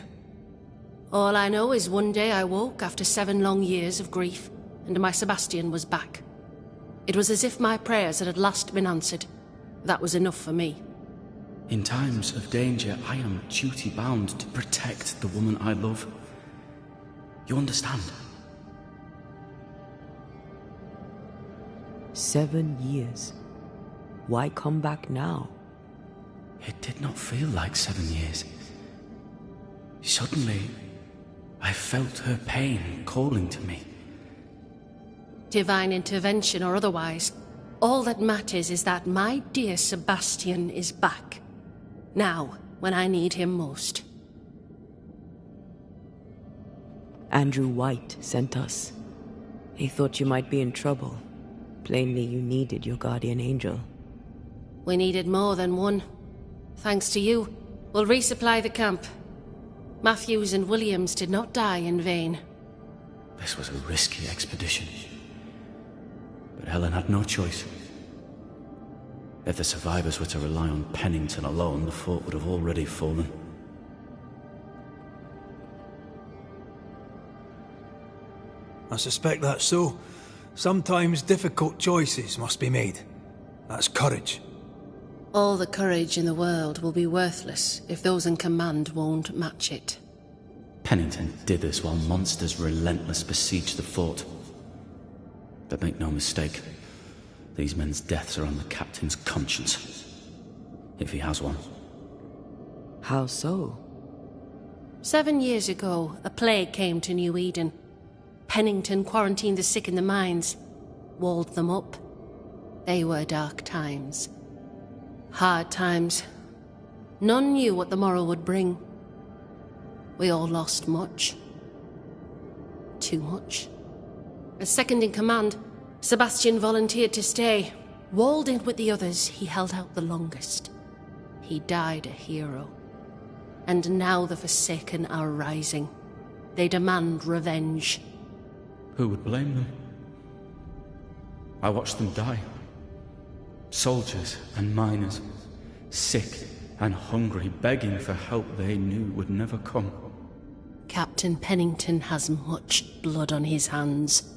All I know is one day I woke after 7 long years of grief, and my Sebastian was back. It was as if my prayers had at last been answered. That was enough for me. In times of danger, I am duty-bound to protect the woman I love. You understand? 7 years. Why come back now? It did not feel like 7 years. Suddenly, I felt her pain calling to me. Divine intervention or otherwise, all that matters is that my dear Sebastian is back. Now, when I need him most. Andrew White sent us. He thought you might be in trouble. Plainly, you needed your guardian angel. We needed more than one. Thanks to you, we'll resupply the camp. Matthews and Williams did not die in vain. This was a risky expedition. But Helen had no choice. If the survivors were to rely on Pennington alone, the fort would have already fallen. I suspect that's so. Sometimes difficult choices must be made. That's courage. All the courage in the world will be worthless if those in command won't match it. Pennington did this while monsters relentless besieged the fort. But make no mistake, these men's deaths are on the captain's conscience. If he has one. How so? 7 years ago, a plague came to New Eden. Pennington quarantined the sick in the mines, walled them up. They were dark times. Hard times. None knew what the morrow would bring. We all lost much. Too much. As second in command, Sebastian volunteered to stay. Walled in with the others, he held out the longest. He died a hero. And now the Forsaken are rising. They demand revenge. Who would blame them? I watched them die. Soldiers and miners, sick and hungry, begging for help they knew would never come. Captain Pennington has much blood on his hands.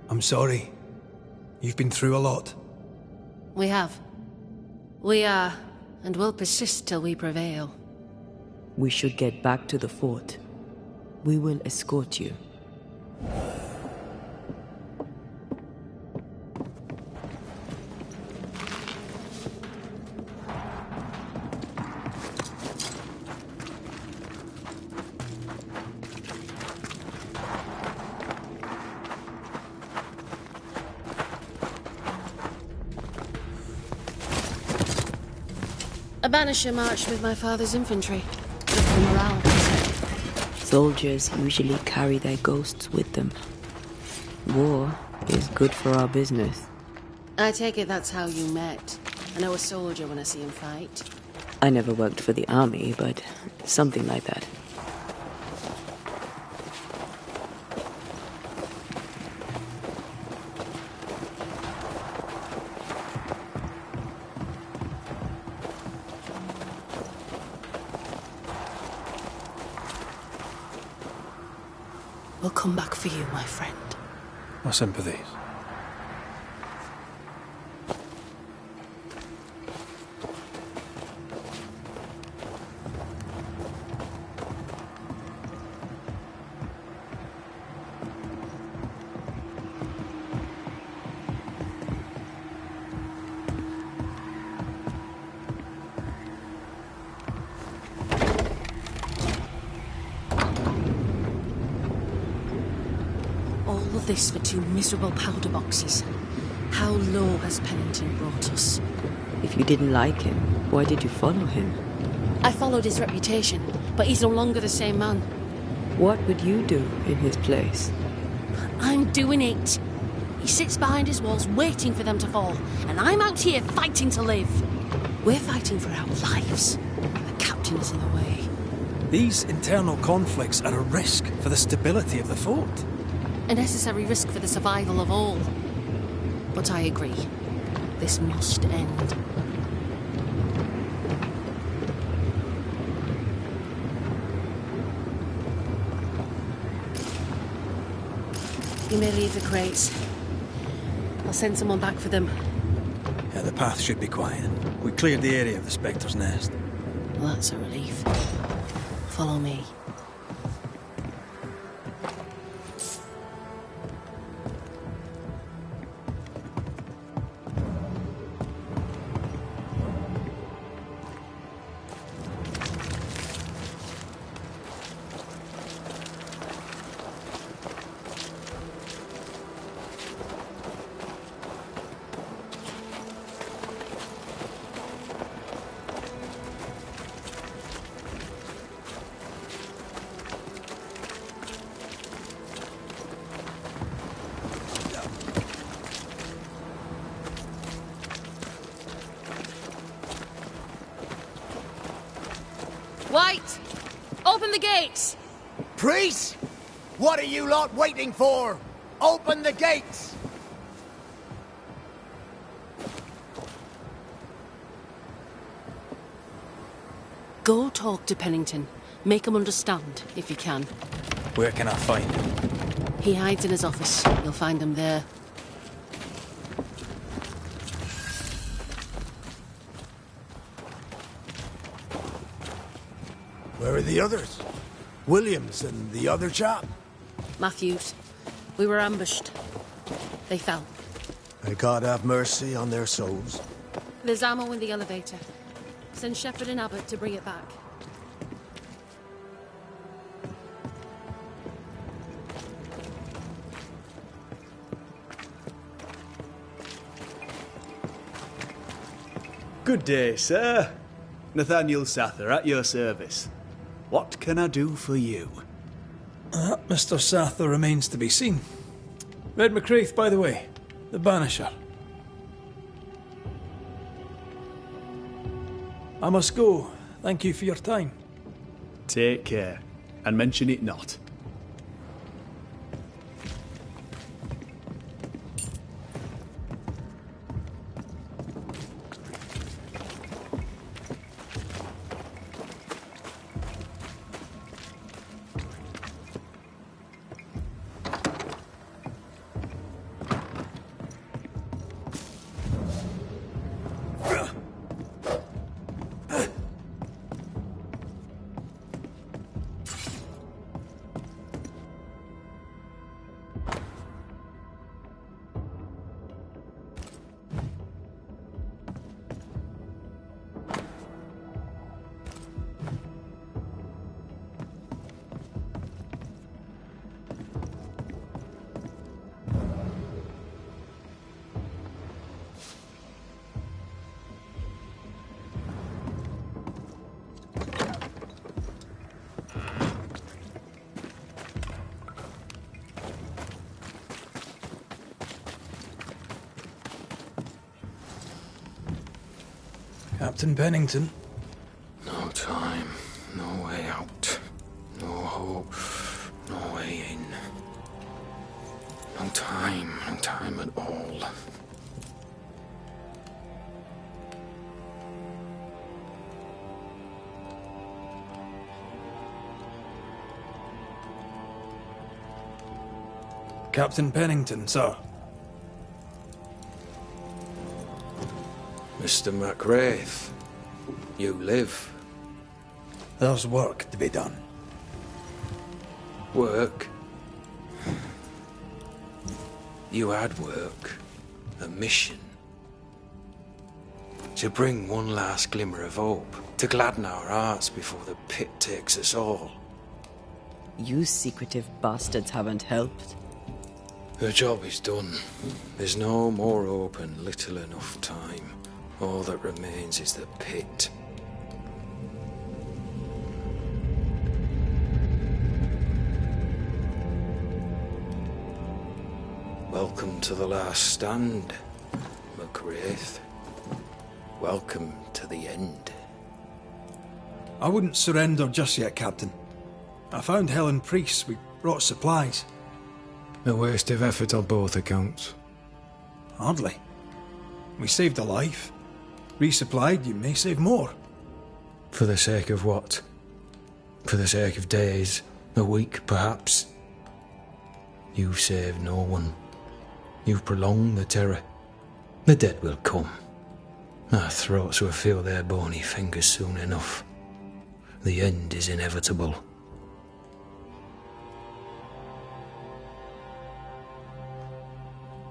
I'm sorry. You've been through a lot. We have. We are, and will persist till we prevail. We should get back to the fort. We will escort you. A Banisher marched with my father's infantry. Good for morale, they said. Soldiers usually carry their ghosts with them. War is good for our business. I take it that's how you met. I know a soldier when I see him fight. I never worked for the army, but something like that. We'll come back for you, my friend. My sympathies. This for 2 miserable powder boxes. How low has Pennington brought us? If you didn't like him, why did you follow him? I followed his reputation, but he's no longer the same man. What would you do in his place? I'm doing it. He sits behind his walls waiting for them to fall, and I'm out here fighting to live. We're fighting for our lives. The captain is in the way. These internal conflicts are a risk for the stability of the fort. A necessary risk for the survival of all. But I agree. This must end. You may leave the crates. I'll send someone back for them. Yeah, the path should be quiet. We cleared the area of the Spectre's nest. Well, that's a relief. Follow me. White! Open the gates! Priest! What are you lot waiting for? Open the gates! Go talk to Pennington. Make him understand, if you can. Where can I find him? He hides in his office. You'll find him there. Where are the others? Williams and the other chap? Matthews. We were ambushed. They fell. May God have mercy on their souls. There's ammo in the elevator. Send Shepherd and Abbott to bring it back. Good day, sir. Nathaniel Sather, at your service. What can I do for you? Mr. Sather remains to be seen. Red McCraith, by the way. The Banisher. I must go. Thank you for your time. Take care, and mention it not. Captain Pennington. No time, no way out, no hope, no way in. No time at all. Captain Pennington, sir. Mr. McWraith, you live. There's work to be done. Work? You had work. A mission. To bring one last glimmer of hope. To gladden our hearts before the pit takes us all. You secretive bastards haven't helped. The job is done. There's no more hope and little enough time. All that remains is the pit. Welcome to the last stand, McWraith. Welcome to the end. I wouldn't surrender just yet, Captain. I found Helen Priest. We brought supplies. A waste of effort on both accounts. Hardly. We saved a life. Resupplied, you may save more. For the sake of what? For the sake of days, a week perhaps? You've saved no one. You've prolonged the terror. The dead will come. Our throats will feel their bony fingers soon enough. The end is inevitable.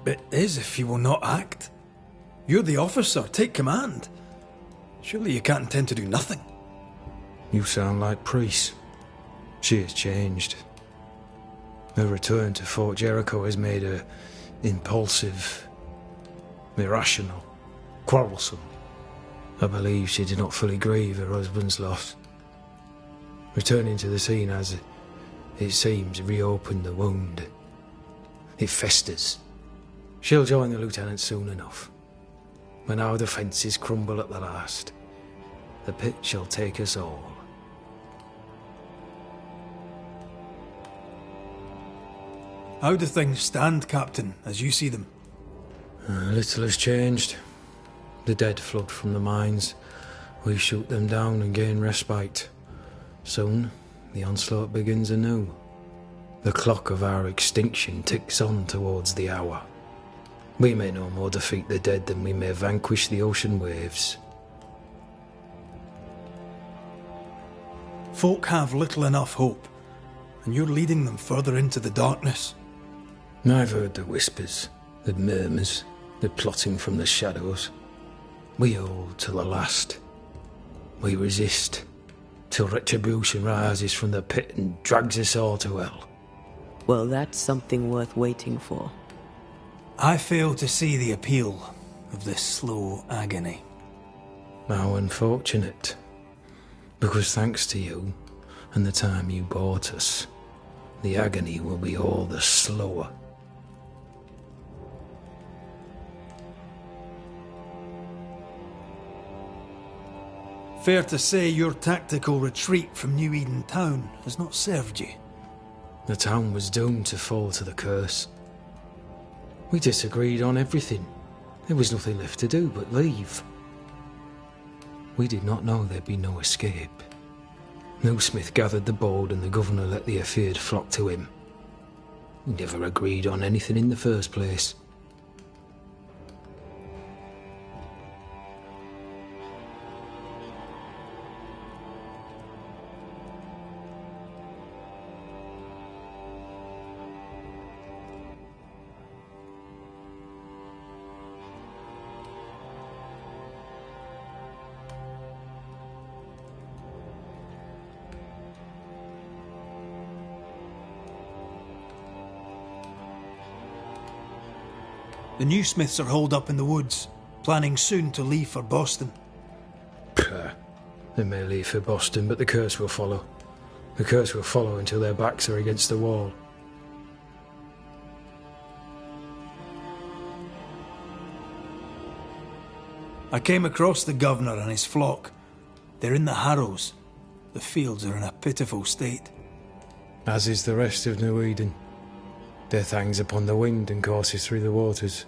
It is if you will not act. You're the officer, take command. Surely you can't intend to do nothing. You sound like Priest. She has changed. Her return to Fort Jericho has made her impulsive, irrational, quarrelsome. I believe she did not fully grieve her husband's loss. Returning to the scene has, it seems, reopened the wound. It festers. She'll join the lieutenant soon enough. When our defences crumble at the last, the pit shall take us all. How do things stand, Captain, as you see them? Little has changed. The dead flood from the mines. We shoot them down and gain respite. Soon, the onslaught begins anew. The clock of our extinction ticks on towards the hour. We may no more defeat the dead than we may vanquish the ocean waves. Folk have little enough hope, and you're leading them further into the darkness. I've heard the whispers, the murmurs, the plotting from the shadows. We hold to the last. We resist, till retribution rises from the pit and drags us all to hell. Well, that's something worth waiting for. I fail to see the appeal of this slow agony. How unfortunate. Because thanks to you, and the time you bought us, the agony will be all the slower. Fair to say your tactical retreat from New Eden town has not served you. The town was doomed to fall to the curse. We disagreed on everything. There was nothing left to do but leave. We did not know there'd be no escape. No Smith gathered the board and the governor let the afeared flock to him. We never agreed on anything in the first place. The new Smiths are holed up in the woods, planning soon to leave for Boston. They may leave for Boston, but the curse will follow. The curse will follow until their backs are against the wall. I came across the governor and his flock. They're in the harrows. The fields are in a pitiful state. As is the rest of New Eden. Death hangs upon the wind and courses through the waters.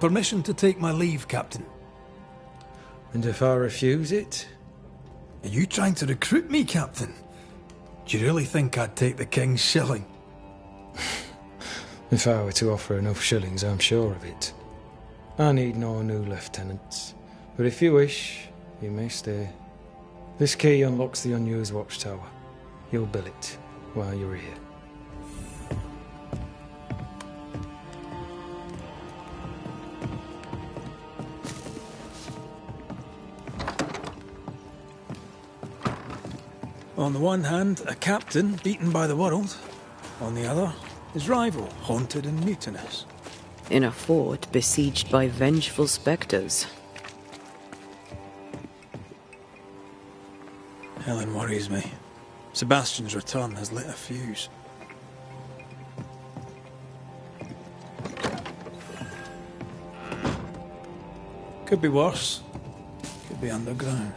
Permission to take my leave, Captain. And if I refuse it? Are you trying to recruit me, Captain? Do you really think I'd take the King's shilling? If I were to offer enough shillings, I'm sure of it. I need no new lieutenants. But if you wish, you may stay. This key unlocks the unused watchtower. You'll bill it while you're here. On the one hand, a captain beaten by the world. On the other, his rival, haunted and mutinous. In a fort besieged by vengeful spectres. Helen worries me. Sebastian's return has lit a fuse. Could be worse. Could be underground.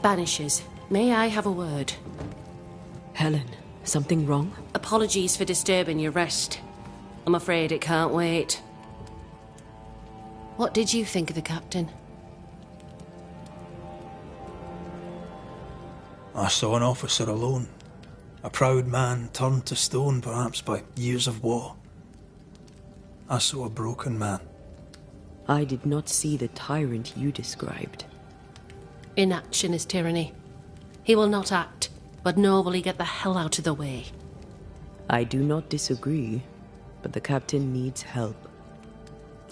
Banishers, may I have a word? Helen, something wrong? Apologies for disturbing your rest. I'm afraid it can't wait. What did you think of the captain? I saw an officer alone. A proud man turned to stone, perhaps by years of war. I saw a broken man. I did not see the tyrant you described. Inaction is tyranny. He will not act, but nobly get the hell out of the way. I do not disagree, but the captain needs help.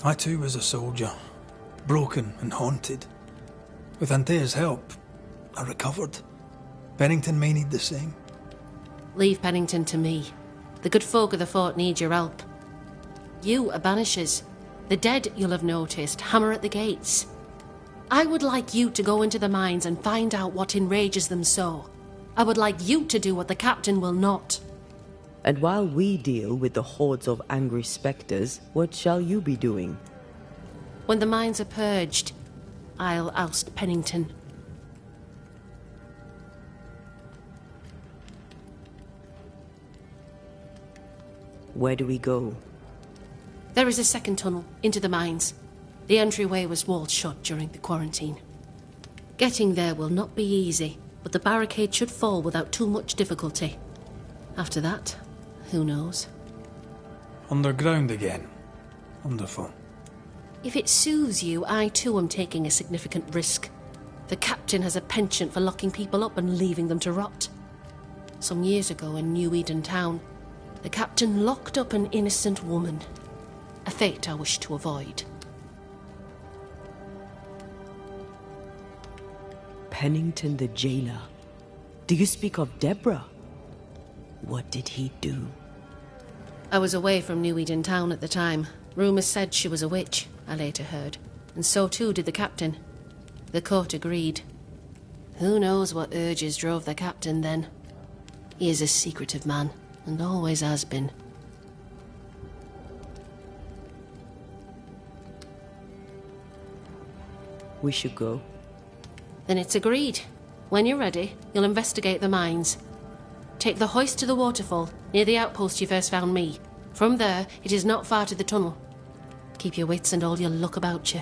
I too was a soldier, broken and haunted. With Antea's help, I recovered. Pennington may need the same. Leave Pennington to me. The good folk of the fort need your help. You are Banishers. The dead, you'll have noticed, hammer at the gates. I would like you to go into the mines and find out what enrages them so. I would like you to do what the captain will not. And while we deal with the hordes of angry spectres, what shall you be doing? When the mines are purged, I'll oust Pennington. Where do we go? There is a second tunnel into the mines. The entryway was walled shut during the quarantine. Getting there will not be easy, but the barricade should fall without too much difficulty. After that, who knows? Underground again. Wonderful. If it soothes you, I too am taking a significant risk. The captain has a penchant for locking people up and leaving them to rot. Some years ago in New Eden town, the captain locked up an innocent woman. A fate I wish to avoid. Pennington the jailer. Do you speak of Deborah? What did he do? I was away from New Eden town at the time. Rumours said she was a witch, I later heard. And so too did the captain. The court agreed. Who knows what urges drove the captain then? He is a secretive man, and always has been. We should go. Then it's agreed. When you're ready, you'll investigate the mines. Take the hoist to the waterfall, near the outpost you first found me. From there, it is not far to the tunnel. Keep your wits and all your luck about you.